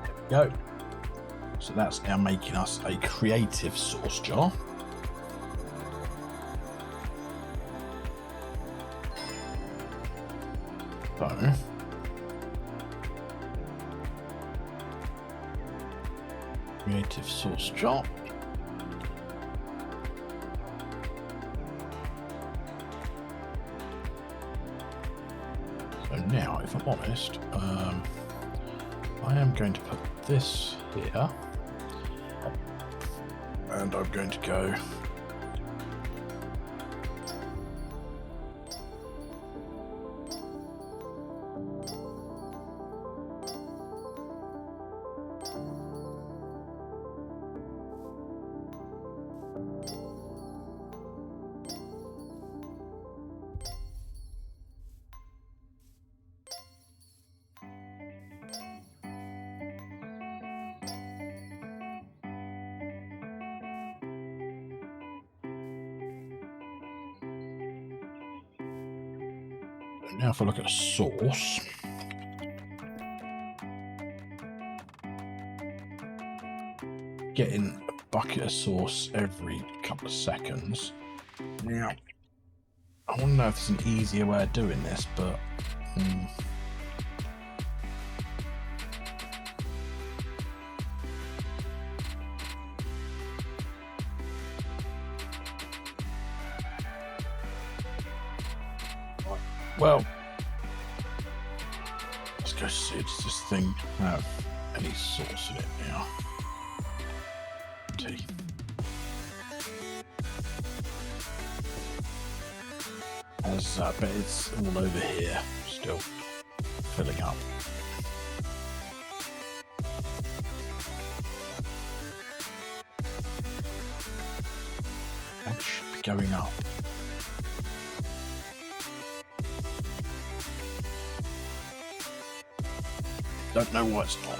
There we go. So that's now making us a creative sauce jar. So Creative sauce chop. So now, if I'm honest, I am going to put this here, and I'm going to go now if I look at a sauce, getting a bucket of sauce every couple of seconds. Now, I want to know if there's an easier way of doing this, but well, let's go see. Does this thing have any sauce in it now? Tea. As but it's all over here, still filling up. That should be going up. Don't know why it's not.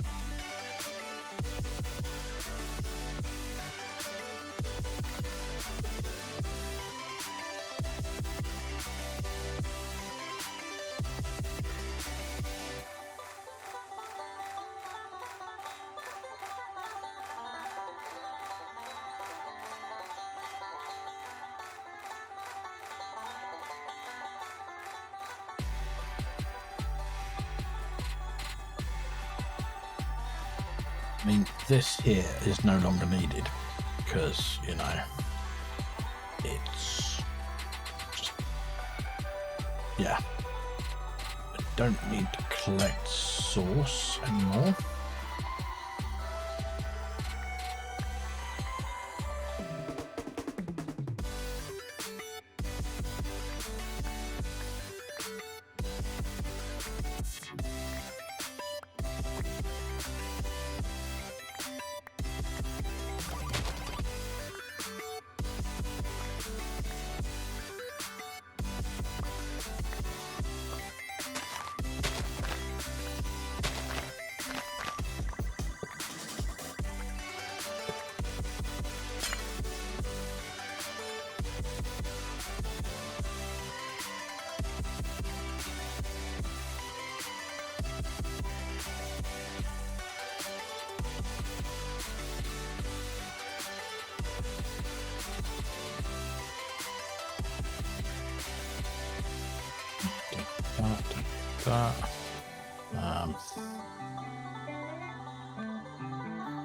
I mean, this here is no longer needed because, you know, it's just, yeah. I don't need to collect sauce anymore.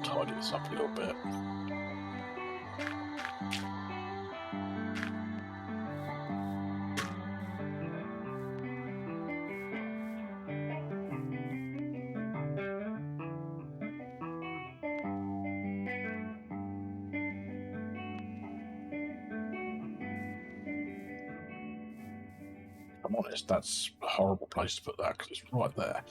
Tidy this up a little bit. I'm honest, that's a horrible place to put that because it's right there.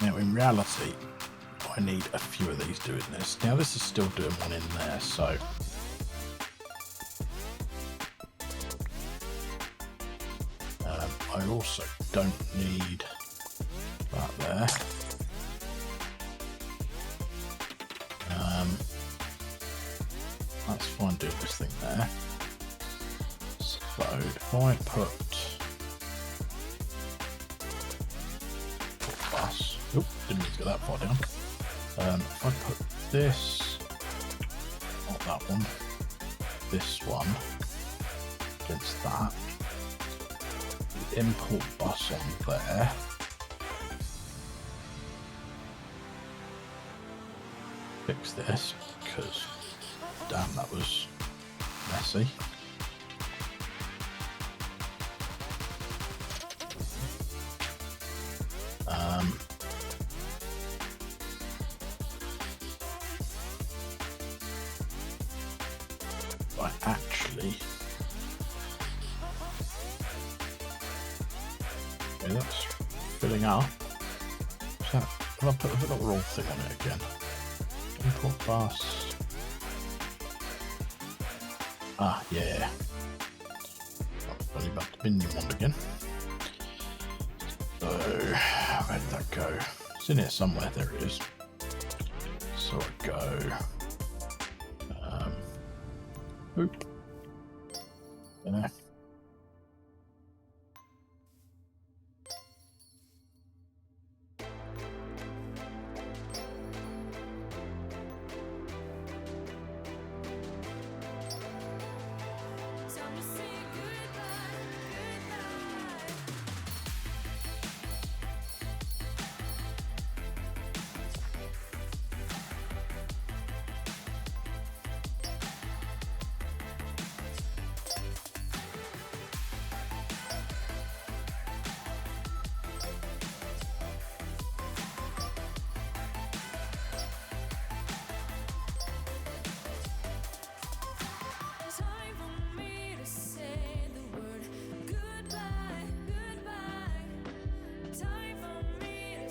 Now, in reality, I need a few of these doing this. Now, this is still doing one in there, so I also don't need that there. That's fine doing this thing there. So if I put plus, oop, didn't need to go that far down. If I put this, not that one, this one against that, import bus on there. Fix this, because damn, that was messy. Right, actually, okay, that's filling up. So, well, I've put the wrong thing on it again. Import bus. Ah, yeah. Only about the menu one again. So, where did that go? It's in here somewhere. There it is. So I go. Oop. There.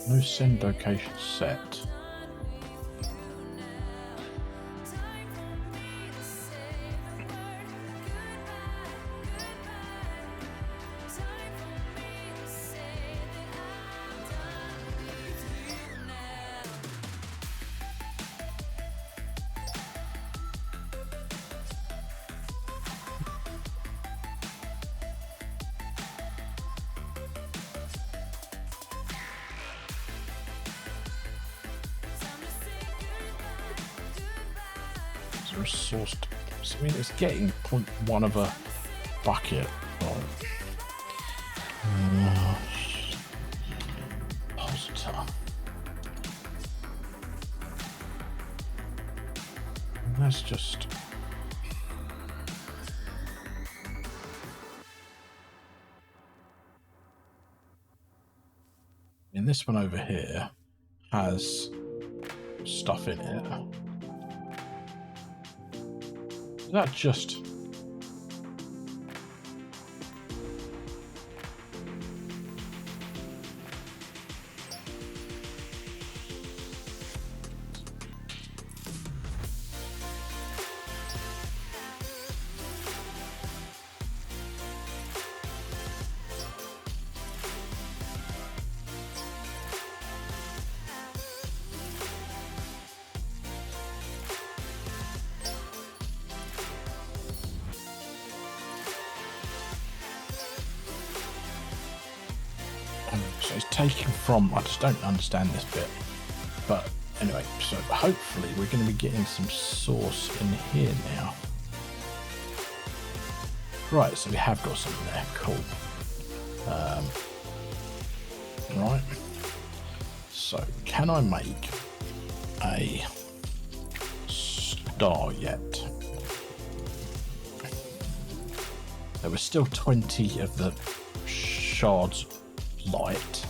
No send location set. Resourced. So, I mean, it's getting 0.1 of a bucket. Positor. That's just. And this one over here has stuff in it. That just so it's taken from, I just don't understand this bit, but anyway, so hopefully we're going to be getting some sauce in here now. Right, so we have got something there, cool. Right, so can I make a star yet? There were still 20 of the shards light,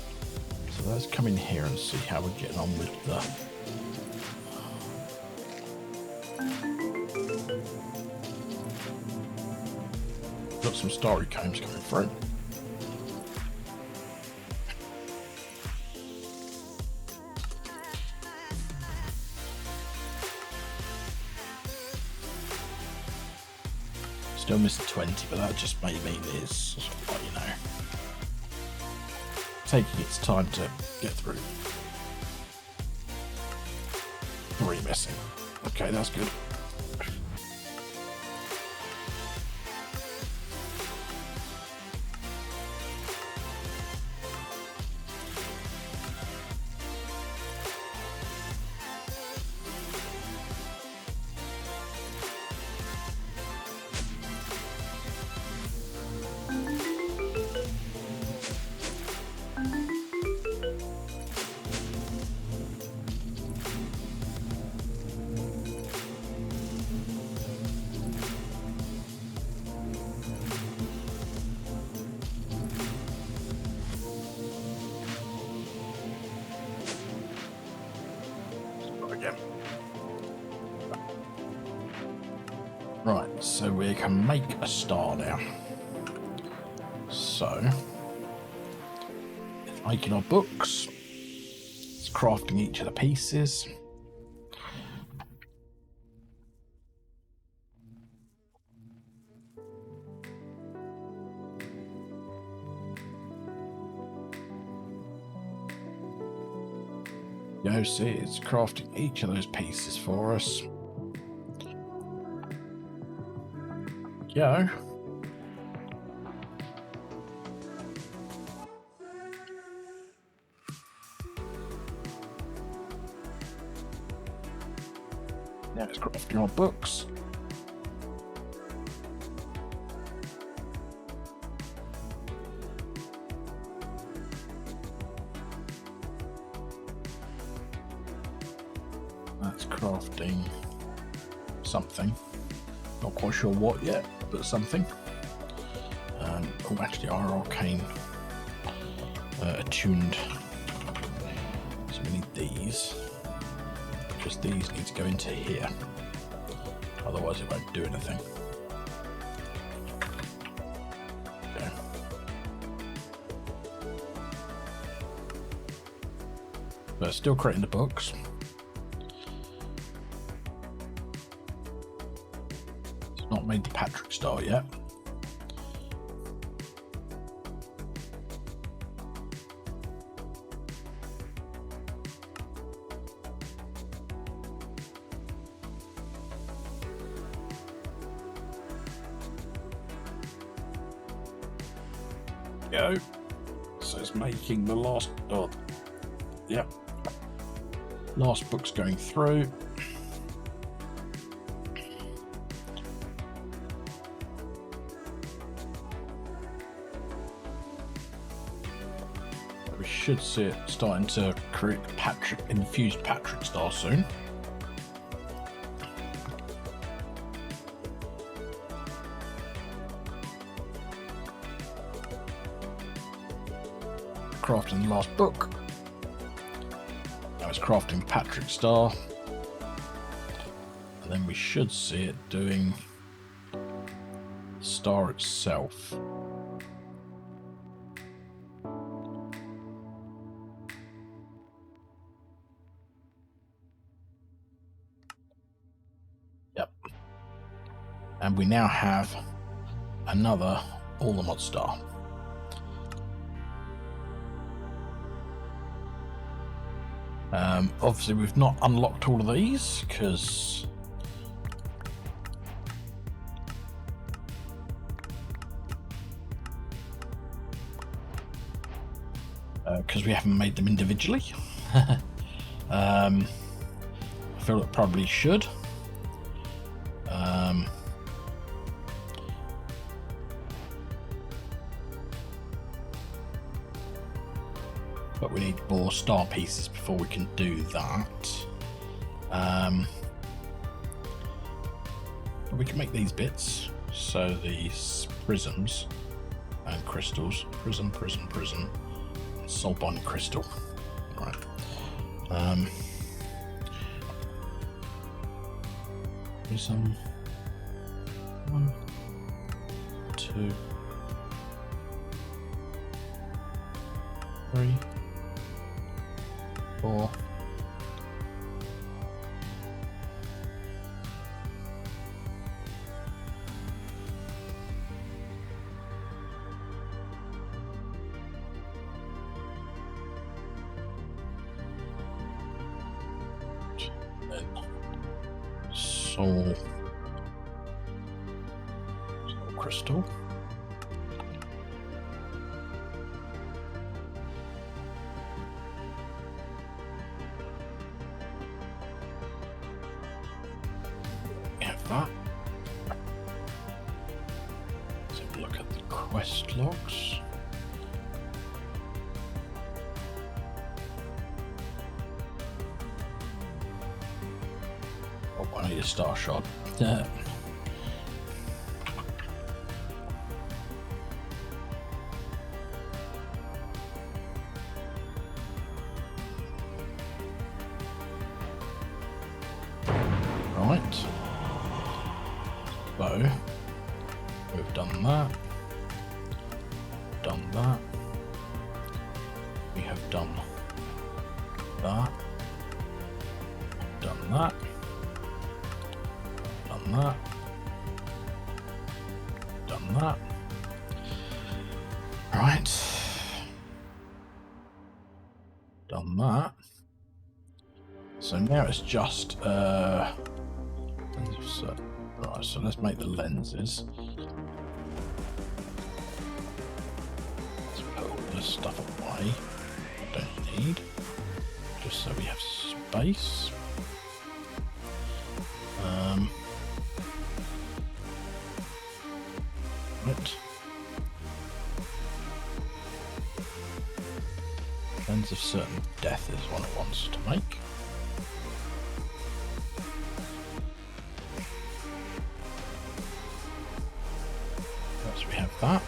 so let's come in here and see how we're getting on with the got some starry combs coming through. Still missing 20, but that just may mean it's, you know, taking its time to get through. 3 missing. Okay, that's good. Right, so we can make a star now. So, making our books, it's crafting each of the pieces. You see, it's crafting each of those pieces for us. Go. Now it's crafting our books. That's crafting something. Not quite sure what yet, but something. Oh, actually, our arcane attuned. So we need these. Because these need to go into here. Otherwise, it won't do anything. Okay. But still creating the books. It's not made the Patrick star yet. Go. So it's making the last, last book's going through. We should see it starting to create infused Patrick star soon. Crafting the last book. Now it's crafting Patrick star, and then we should see it doing the star itself. Yep. And we now have another All-the-Mod star. Obviously we've not unlocked all of these because we haven't made them individually. I feel it probably should. But we need more star pieces before we can do that. We can make these bits. So these prisms and crystals. Prism, soul bond crystal. Right. Prism. 1, 2, 3, 4. Then soul crystal. That. Let's have a look at the quest logs. Oh, I need a star shot. Right. So we've done that. Done that. We have done that. Done that. Done that. Done that. Right. Done that. So now it's just right, so let's make the lenses. Let's put all this stuff away. Don't need. Just so we have space. Right. Lens of certain death is what it wants to make. So we have that.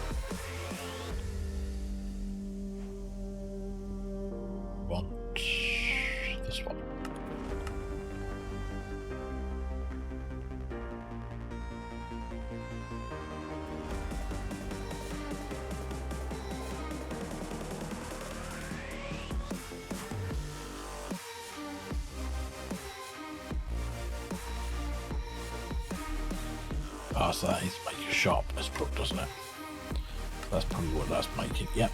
Want this one. Oh, so that is making sharp as book, doesn't it? That's probably what that's making. Yep.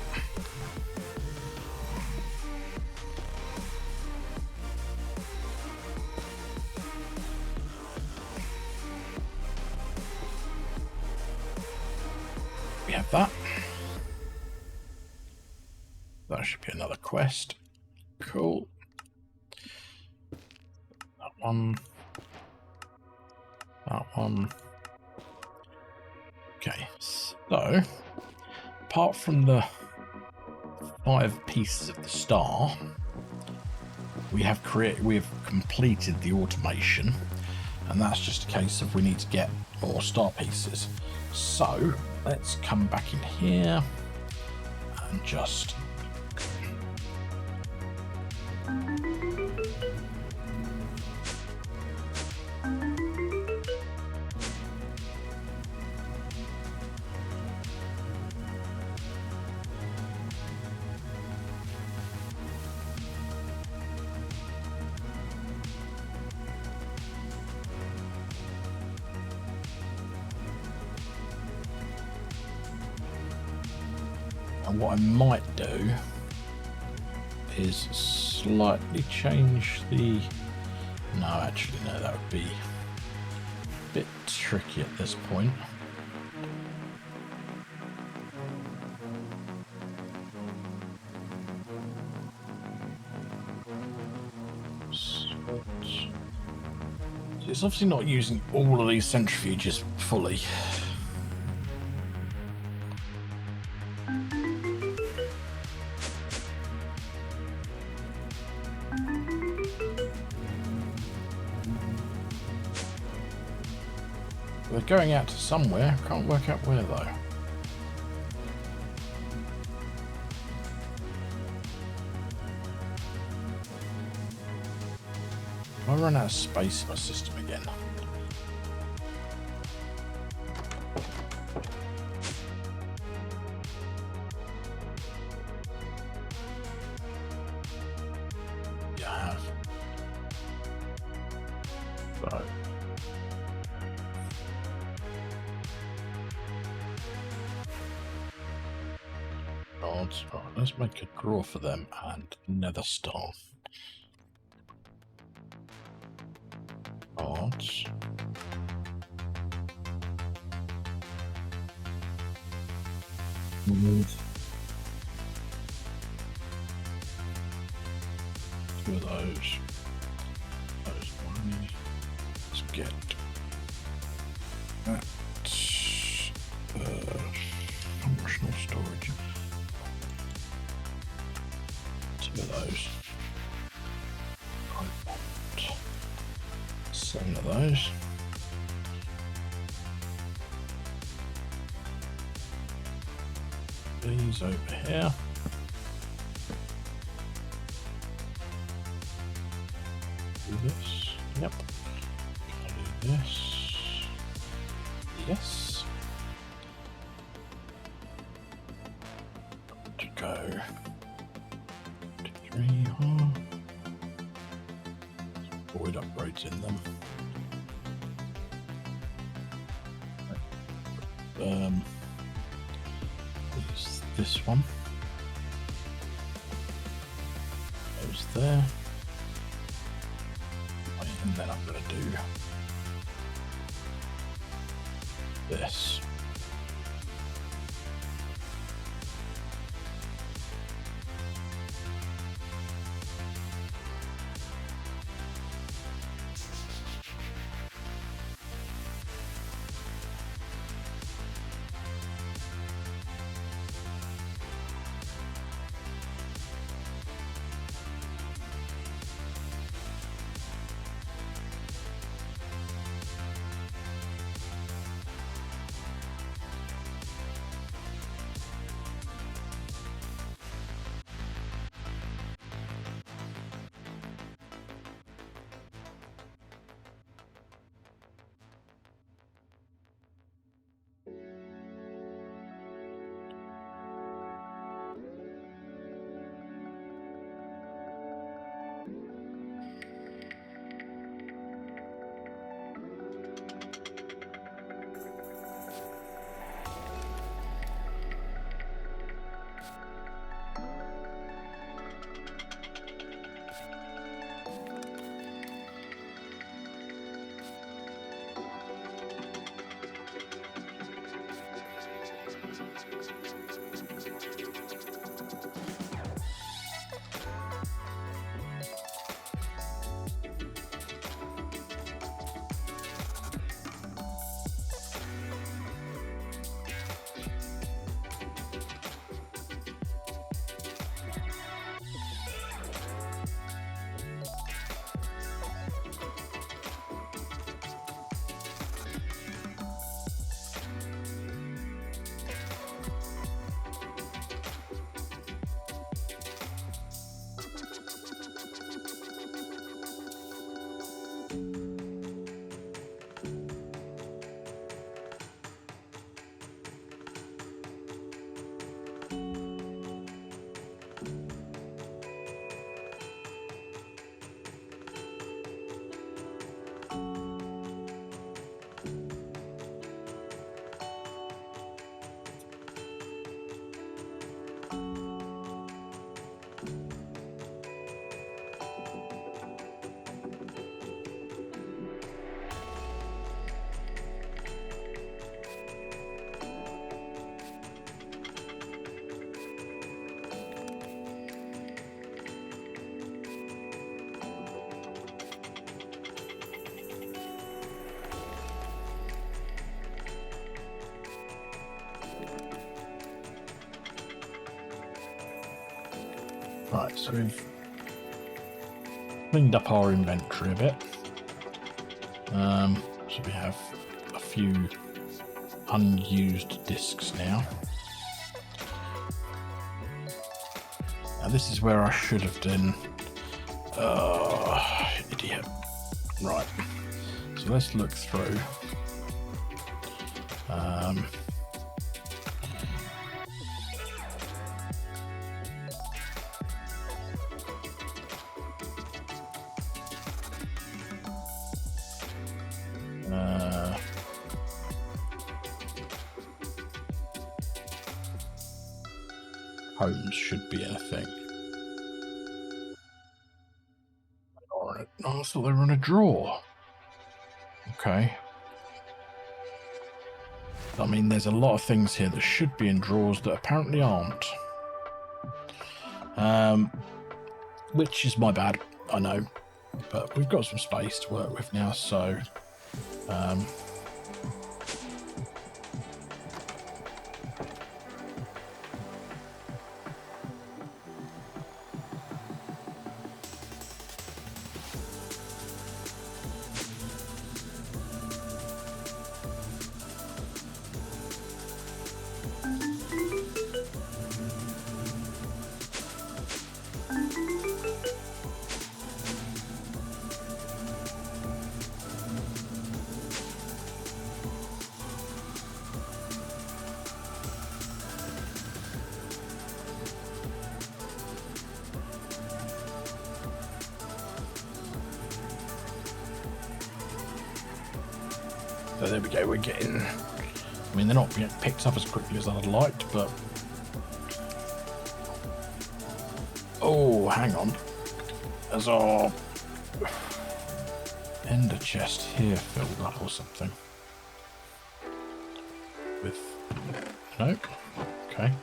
We have that. That should be another quest. Cool. That one. That one. Okay, so apart from the 5 pieces of the star, we have completed the automation, and that's just a case of we need to get more star pieces. So let's come back in here and just and what I might do is slightly change the... No, actually, no, that would be a bit tricky at this point. It's obviously not using all of these centrifuges fully. They're going out to somewhere. Can't work out where though. I run out of space in my system again. Yeah, I have. So. Right, let's make a drawer for them and nether star. Odds. Two of those. Those one. Let's get that. Functional storage. Two of those. I want 7 of those. These over here. Do this. Yep. I do this. go 3 void upgrades in them. This one goes there, and then I'm going to do this. Right, so we've cleaned up our inventory a bit. So we have a few unused discs now. Now this is where I should have done. Idiot. Right. So let's look through. Homes should be a thing. Alright, I thought they were in a drawer. Okay. I mean, there's a lot of things here that should be in drawers that apparently aren't. Which is my bad, I know. But we've got some space to work with now, so... So there we go, we're getting... I mean, they're not getting picked up as quickly as I'd liked, but... Oh, hang on. As our ender chest here filled up or something. With... Nope. Okay.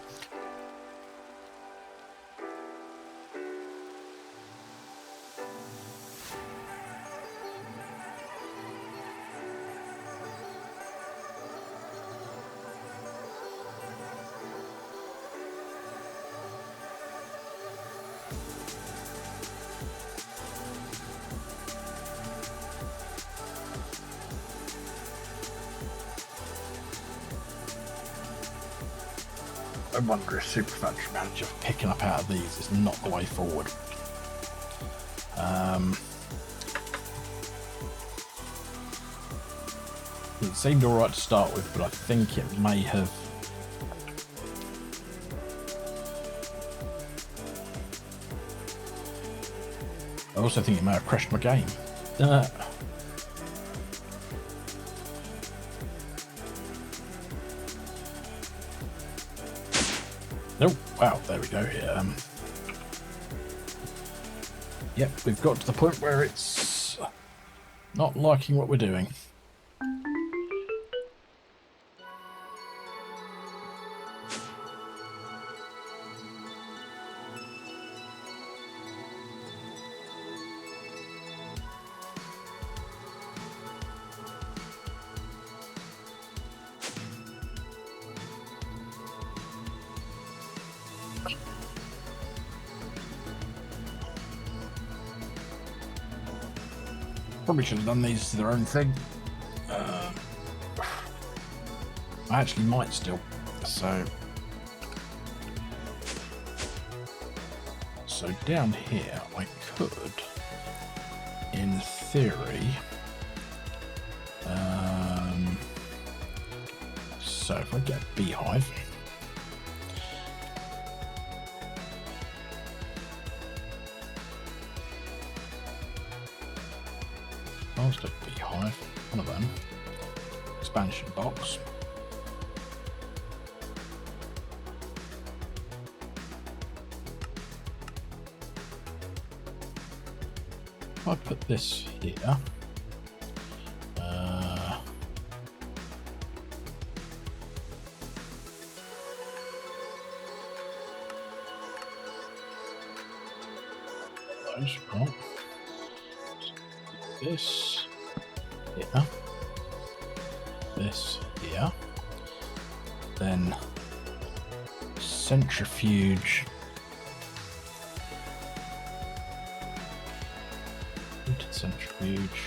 I wonder if Super Factory Manager picking up out of these is not the way forward. It seemed alright to start with, but I think it may have... I also think it may have crashed my game. Nope. Wow, there we go. Yep, we've got to the point where it's not liking what we're doing. Probably should have done these to their own thing. I actually might still. So down here I could, in theory, so if I get a beehive, a beehive, one of them, expansion box. If I put this here, those, right. This here, this here, then centrifuge, centrifuge.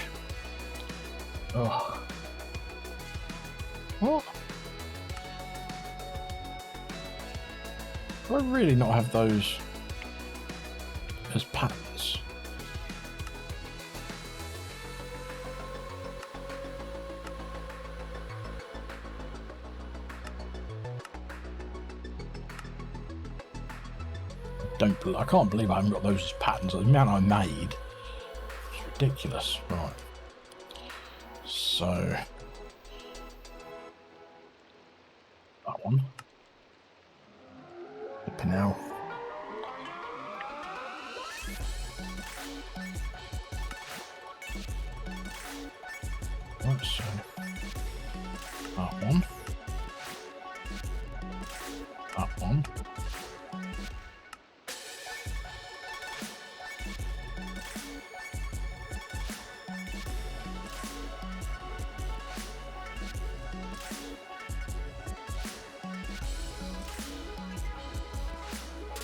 Oh, what? Do I really not have those as patterns? I can't believe I haven't got those as patterns. The amount I made, it's ridiculous. Right. So that one. The Pinel. Right, so that one. That one.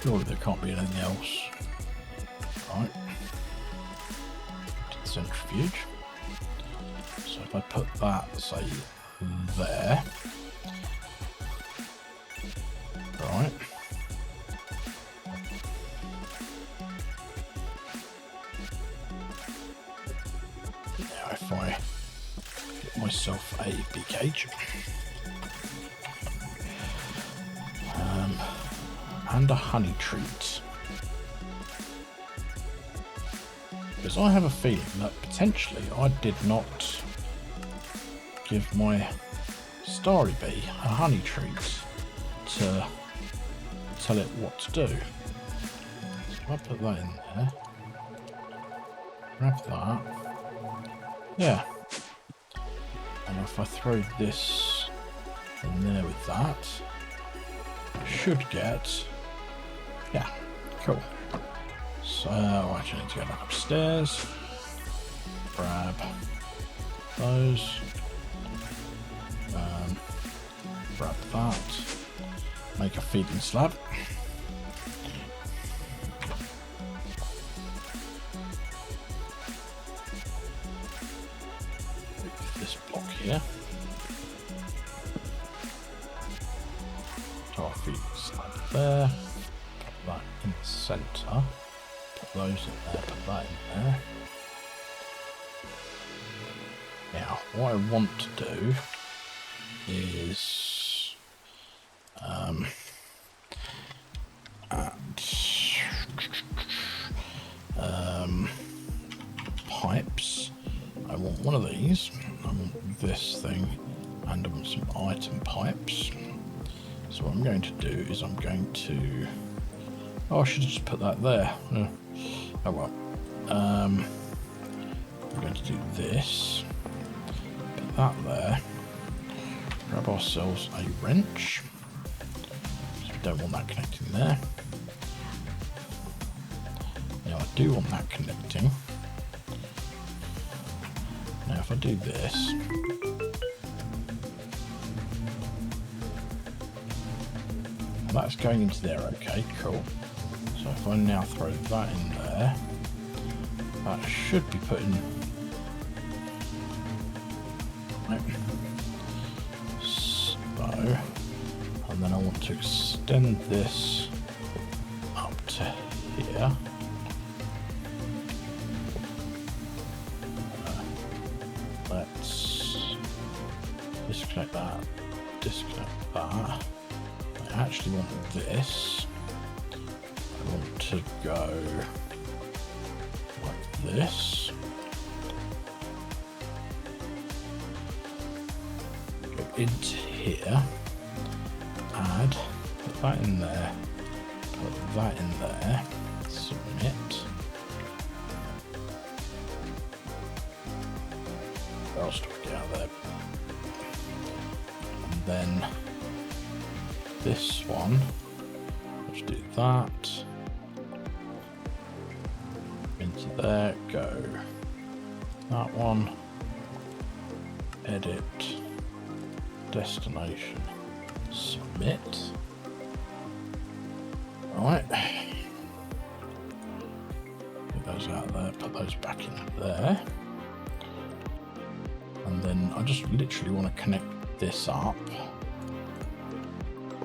Surely there can't be anything else. Right. To the centrifuge. So if I put that, say, there. Right. Now if I get myself a bee cage. And a honey treat. Because I have a feeling that potentially I did not give my starry bee a honey treat to tell it what to do. So if I put that in there, grab that, yeah, and if I throw this in there with that, I should get, yeah, cool. So I actually need to go back upstairs, grab those, grab that, make a feeding slab. Move this block here. Our feeding slab there. Put that in the centre. Put those in there. Put that in there. Now, what I want to do is pipes. I want one of these. I want this thing, and I want some item pipes. So what I'm going to do is I'm going to. Oh, I should have just put that there. Oh well. I'm going to do this. Put that there. Grab ourselves a wrench. So we don't want that connecting there. Now I do want that connecting. Now if I do this, that's going into there, okay, cool. So if I now throw that in there, that should be put in. Right. So, and then I want to extend this up to here. Let's disconnect that, disconnect that. I actually want this. I want to go like this. Go into here. Add. Put that in there. Put that in there. Submit. What else do we get out there? And then this one, let's do that, into there, go, that one, edit, destination, submit, right, get those out there, put those back in there, and then I just literally want to connect this up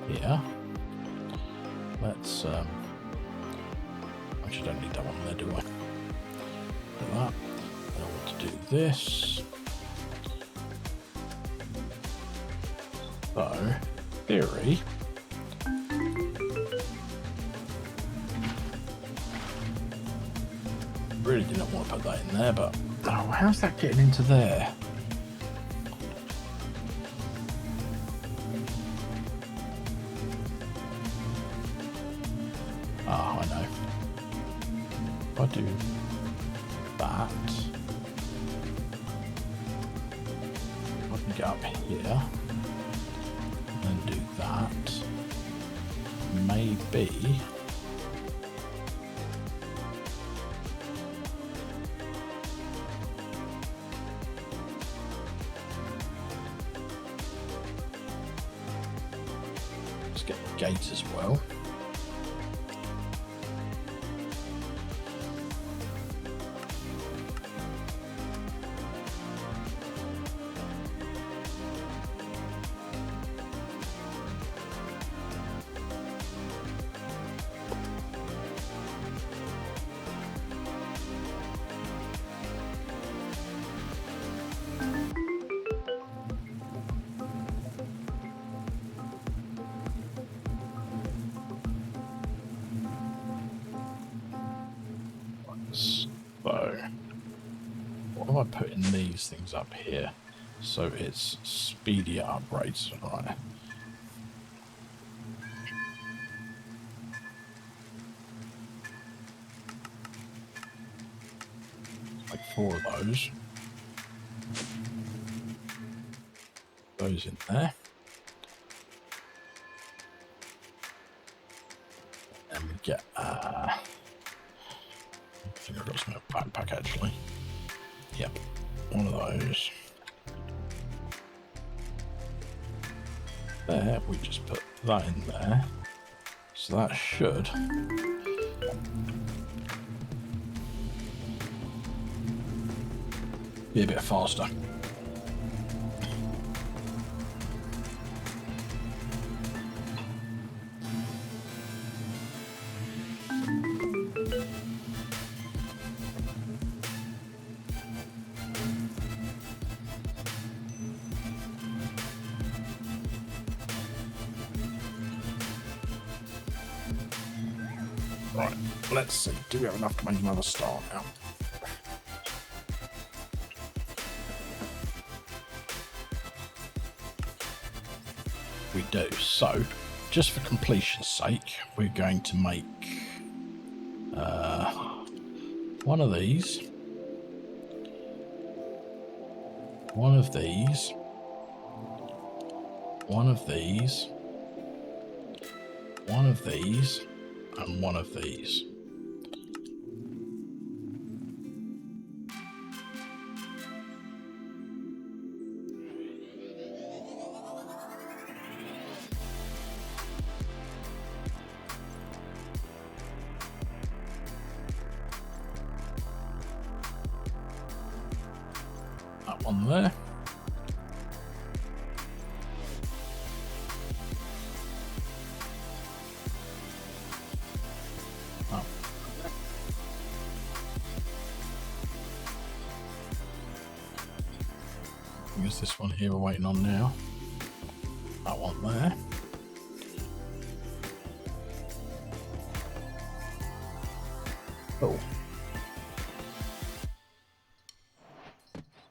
here. Let's actually don't need that one there, do I? Do that. I want to do this. So, theory. Really didn't want to put that in there, but oh, how's that getting into there? Oh, I know. If I do that, I can get up here and then do that. Maybe let's get the gate as well. So, what am I putting these things up here? So it's speedier upgrades, right? Like 4 of those. Those in there. And we get, I think I've got some backpack actually. Yep, one of those. There, we just put that in there. So that should be a bit faster. Right, let's see. Do we have enough to make another star now? We do. So, just for completion's sake, we're going to make one of these, one of these, one of these, one of these, and one of these. That one there. Oh. I guess this one here we're waiting on now. That one there. Cool.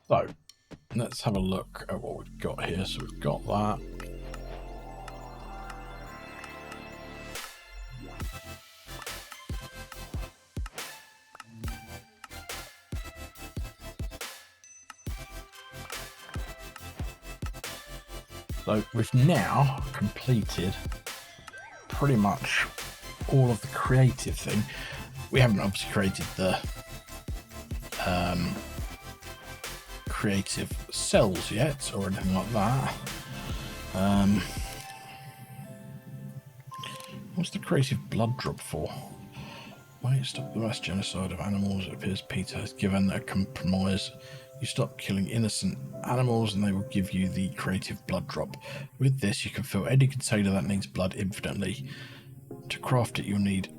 So, let's have a look at what we've got here. So we've got that. So we've now completed pretty much all of the creative thing. We haven't obviously created the creative cells yet or anything like that. What's the creative blood drop for? When it stopped the mass genocide of animals, it appears Peter has given a compromise. You stop killing innocent animals and they will give you the creative blood drop. With this, you can fill any container that needs blood infinitely. To craft it, you'll need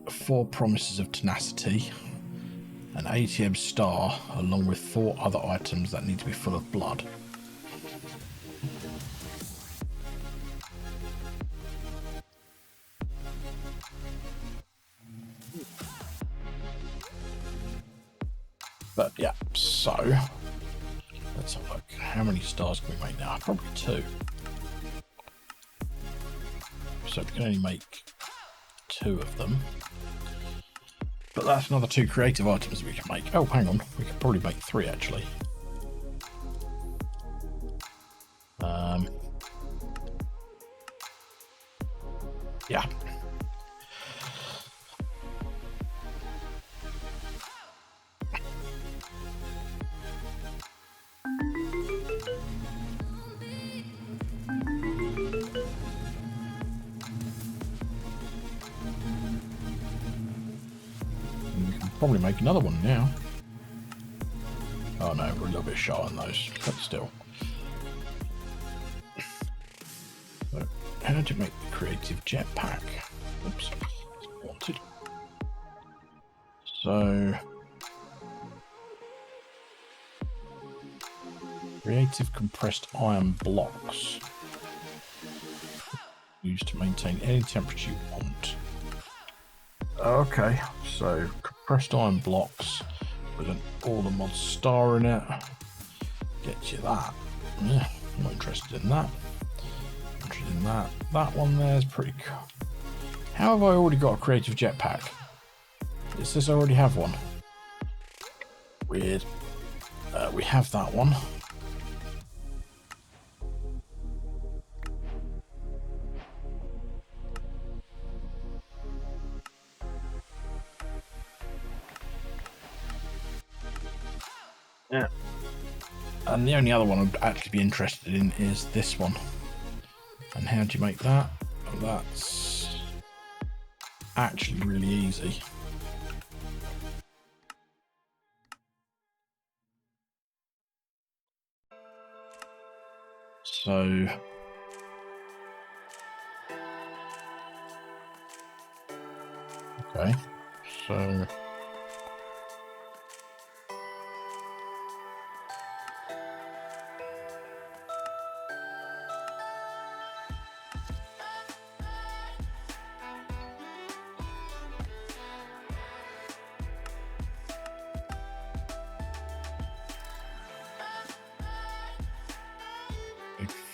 4 promises of tenacity, an ATM star, along with 4 other items that need to be full of blood. But yeah, so let's have a look. How many stars can we make now? Probably 2. So we can only make 2 of them. But that's another 2 creative items we can make. Oh, hang on. We could probably make 3 actually. Yeah. Probably make another one now. Oh no, we're a little bit shy on those, but still. So, how do you make the creative jetpack? Oops, wanted. So, creative compressed iron blocks used to maintain any temperature you want. Okay, so compressed iron blocks with an all the mod star in it gets you that. Yeah, I'm not interested in that. Interested in that. That one there is pretty cool. How have I already got a creative jetpack? It says I already have one. Weird. We have that one. Yeah. And the only other one I'd actually be interested in is this one. And how do you make that? That's actually really easy. So okay, so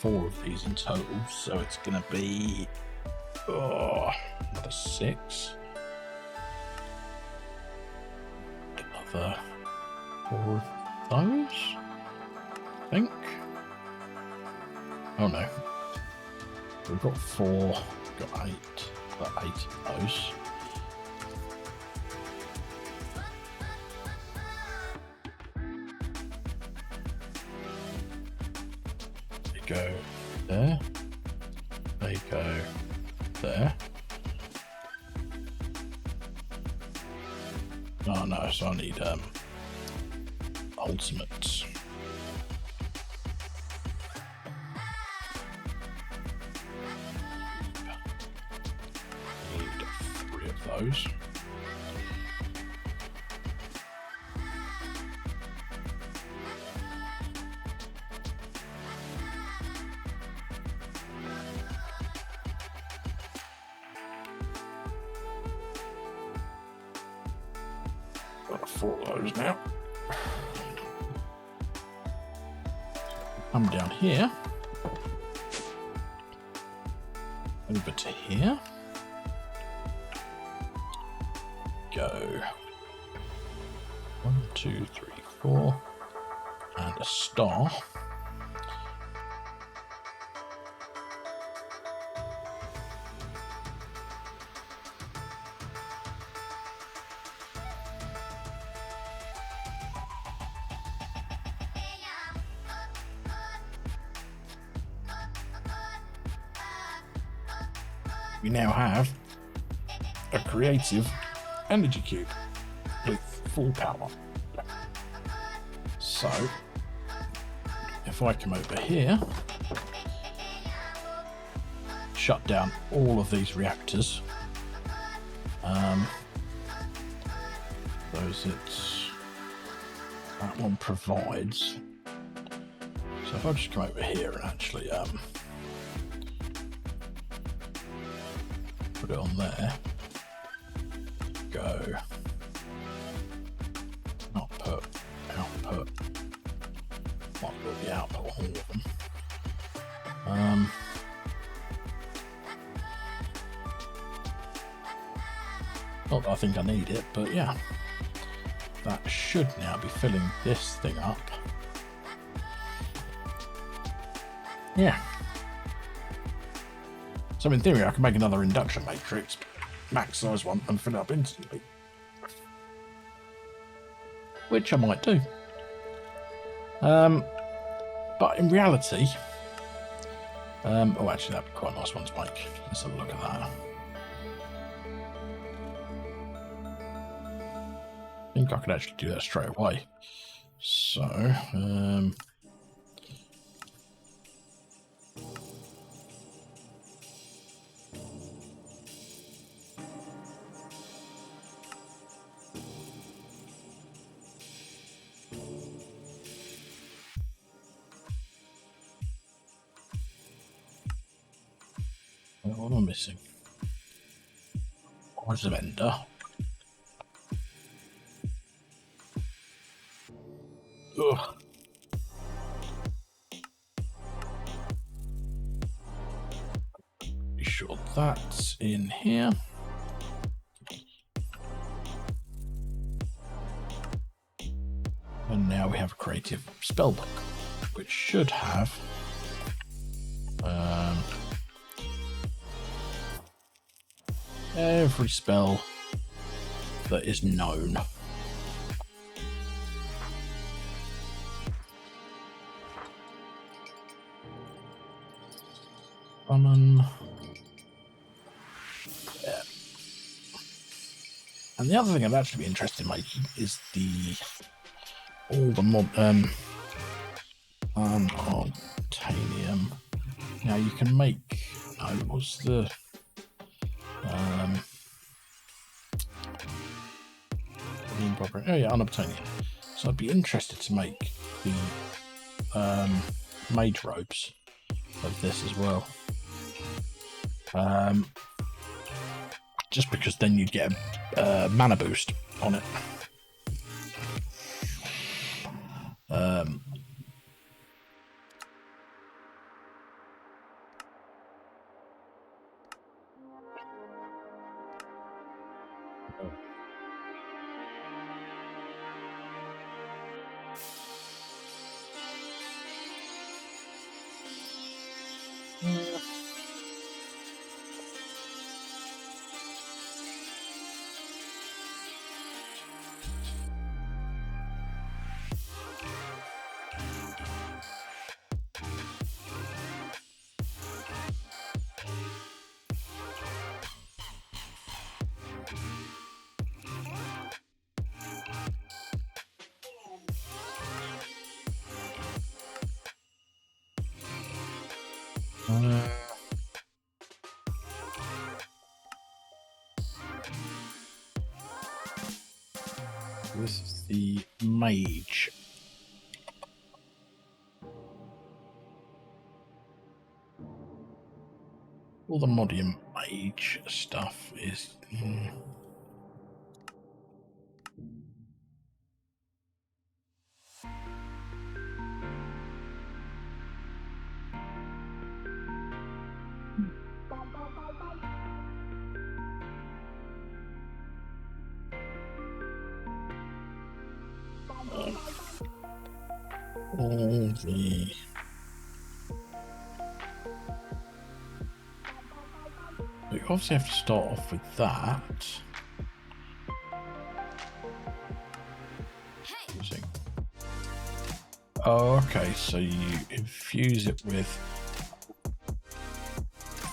four of these in total, so it's going to be another 6, another 4 of those, I think. Oh no, we've got 4, we've got 8, got 8 of those. Go there, they go there. Oh no, so I need ultimates. Need 3 of those. Got 4 of those now. Come down here, over to here, go 1, 2, 3, 4, and a star. We now have a creative energy cube with full power. So if I come over here, shut down all of these reactors, those that one provides. So if I just come over here and actually put it on there, go output, output, might as well be output all of them. Not that I think I need it, but yeah, that should now be filling this thing up. Yeah. So in theory, I can make another induction matrix, max size one, and fill it up instantly. Which I might do. But in reality, oh, actually, that'd be quite a nice one to make. Let's have a look at that. I think I could actually do that straight away. So, what am I missing? Where's the vendor? Ugh. And now we have a creative spell book, which should have every spell that is known. Summon. Yeah. And the other thing I'd actually be interested in making is all the mod unobtainium. Now you can make what's the oh yeah, unobtainium. So I'd be interested to make the mage robes of this as well. Just because then you'd get a mana boost on it. This is the mage. All the modium mage stuff is. All the we obviously have to start off with that. Oh, okay, so you infuse it with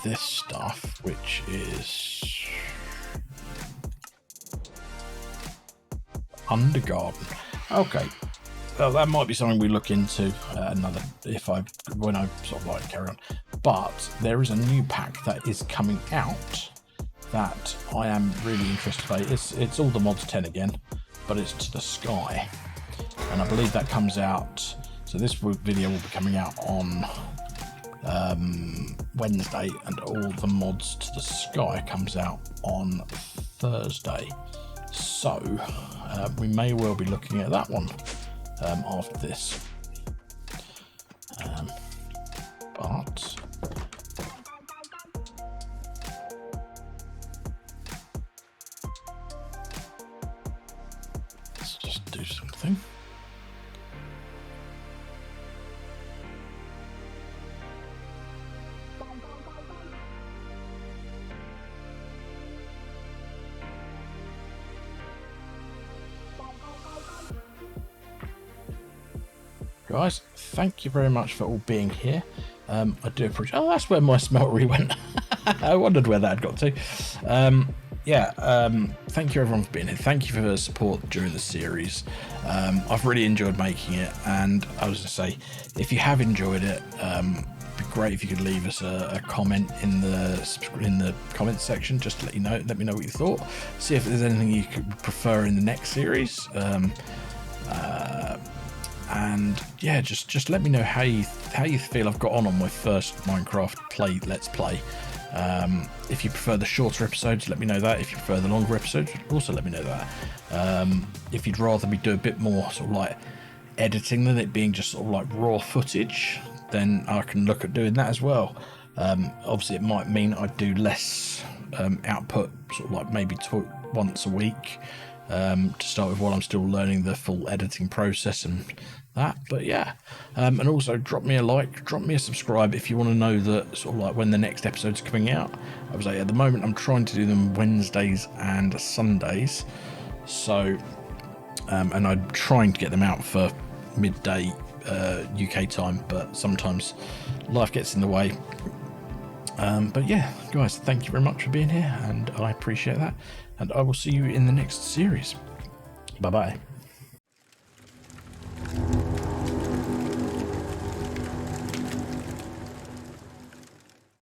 this stuff, which is Undergarden. Okay. Well, that might be something we look into when I sort of like carry on. But there is a new pack that is coming out that I am really interested in. It's all the mods 10 again, but it's to the sky, and I believe that comes out. So this video will be coming out on Wednesday, and all the mods to the sky comes out on Thursday. So we may well be looking at that one. After this, but let's just do something. Guys, thank you very much for all being here. I do appreciate. Oh, that's where my smeltery went. I wondered where that had got to. Thank you everyone for being here. Thank you for the support during the series. I've really enjoyed making it, and I was going to say, if you have enjoyed it, it'd be great if you could leave us a comment in the comments section, just to let me know what you thought. See if there's anything you could prefer in the next series. And yeah, just let me know how you feel I've got on my first Minecraft let's play. If you prefer the shorter episodes, let me know that. If you prefer the longer episodes, also let me know that. If you'd rather me do a bit more sort of like editing than it being just sort of like raw footage, then I can look at doing that as well. Obviously it might mean I do less output, sort of like maybe once a week, to start with, while I'm still learning the full editing process and that. But yeah, and also drop me a like, drop me a subscribe if you want to know that sort of like when the next episode's coming out. I was like, at the moment I'm trying to do them Wednesdays and Sundays, so and I'm trying to get them out for midday UK time, but sometimes life gets in the way. But yeah, guys, thank you very much for being here, and I appreciate that, and I will see you in the next series. Bye bye.